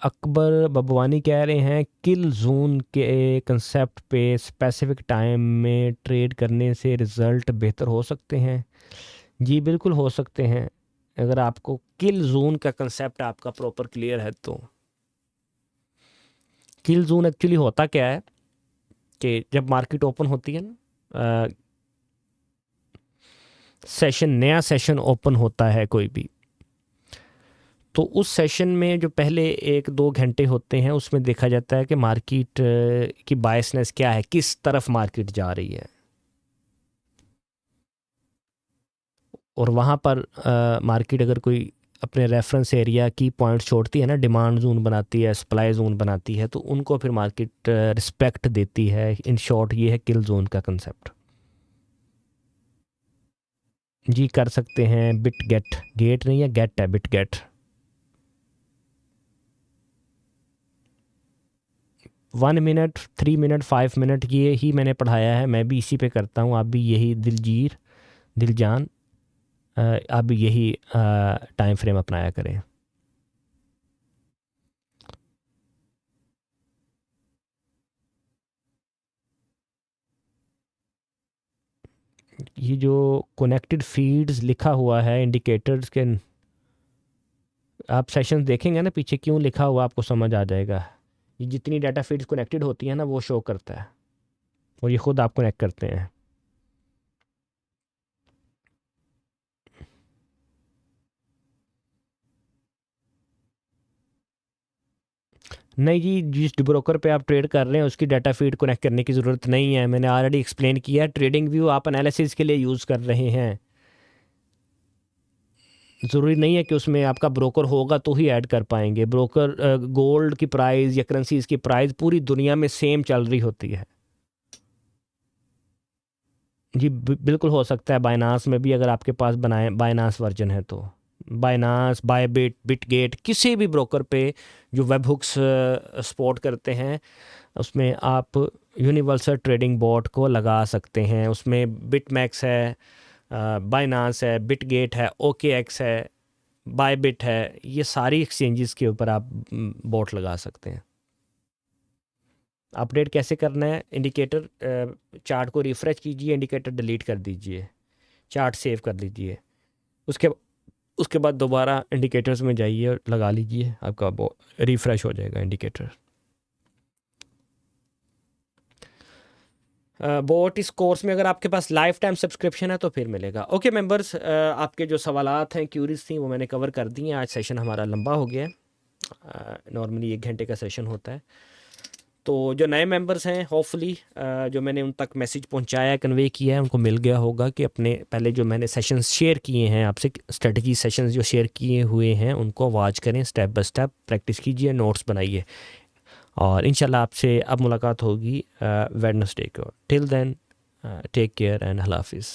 अकबर बबवानी कह रहे हैं किल जोन के कंसेप्ट पे स्पेसिफिक टाइम में ट्रेड करने से रिज़ल्ट बेहतर हो सकते हैं। जी बिल्कुल हो सकते हैं, अगर आपको किल जोन का कंसेप्ट आपका प्रॉपर क्लियर है तो। किल जोन एक्चुअली होता क्या है कि जब मार्केट ओपन होती है ना, सेशन नया सेशन ओपन होता है कोई भी, तो उस सेशन में जो पहले 1-2 घंटे होते हैं उसमें देखा जाता है कि मार्केट की बायसनेस क्या है, किस तरफ मार्केट जा रही है। और वहाँ पर मार्केट अगर कोई अपने रेफरेंस एरिया की पॉइंट छोड़ती है ना, डिमांड जोन बनाती है, सप्लाई जोन बनाती है, तो उनको फिर मार्केट रिस्पेक्ट देती है। इन शॉर्ट ये है किल जोन का कंसेप्ट। जी कर सकते हैं, बिट गेट, गेट नहीं है गेट है, bit gate. 1 minute, 3 minute, 5 minute, ये ही मैंने पढ़ाया है, मैं भी इसी पे करता हूँ। आप भी यही दिलजान, आप भी यही टाइम फ्रेम अपनाया करें। ये जो कनेक्टेड फीड्स लिखा हुआ है इंडिकेटर्स के, आप सेशंस देखेंगे ना पीछे क्यों लिखा हुआ आपको समझ आ जाएगा। ये जितनी डाटा फीड्स कनेक्टेड होती है ना वो शो करता है, और ये खुद आप कनेक्ट करते हैं। नहीं जी, जिस ब्रोकर पे आप ट्रेड कर रहे हैं उसकी डाटा फीड कनेक्ट करने की ज़रूरत नहीं है, मैंने ऑलरेडी एक्सप्लेन किया है। ट्रेडिंग व्यू आप एनालिसिस के लिए यूज़ कर रहे हैं, ज़रूरी नहीं है कि उसमें आपका ब्रोकर होगा तो ही ऐड कर पाएंगे। ब्रोकर गोल्ड की प्राइस या करेंसीज की प्राइस पूरी दुनिया में सेम चल रही होती है। जी बिल्कुल हो सकता है बाइनांस में भी, अगर आपके पास बनाए बाइनांस वर्जन है तो। बाइनांस, बायबिट, बिटगेट, किसी भी ब्रोकर पे जो वेब हुक्स सपोर्ट करते हैं उसमें आप यूनिवर्सल ट्रेडिंग बॉट को लगा सकते हैं। उसमें बिटमैक्स है, बाइनांस है, बिटगेट है, ओके एक्स है, बायबिट है, ये सारी एक्सचेंजेस के ऊपर आप बॉट लगा सकते हैं। अपडेट कैसे करना है? इंडिकेटर चार्ट को रिफ़्रेश कीजिए, इंडिकेटर डिलीट कर दीजिए, चार्ट सेव कर लीजिए, उसके उसके बाद दोबारा इंडिकेटर्स में जाइए और लगा लीजिए, आपका रिफ़्रेश हो जाएगा इंडिकेटर। बोट इस कोर्स में अगर आपके पास लाइफ टाइम सब्सक्रिप्शन है तो फिर मिलेगा। ओके मेंबर्स, आपके जो सवालात हैं, क्यूरीज थी, वो मैंने कवर कर दी हैं। आज सेशन हमारा लंबा हो गया है, नॉर्मली 1 घंटे का सेशन होता है। तो जो नए मेंबर्स हैं, होपफुली जो मैंने उन तक मैसेज पहुंचाया, कन्वे किया है, उनको मिल गया होगा कि अपने पहले जो मैंने सेशंस शेयर किए हैं आपसे, स्ट्रेटजी सेशंस जो शेयर किए हुए हैं उनको वॉच करें, स्टेप बाय स्टेप प्रैक्टिस कीजिए, नोट्स बनाइए, और इंशाल्लाह आपसे अब मुलाकात होगी वेडनेसडे को। Till then take care and अल्लाह हाफिज़।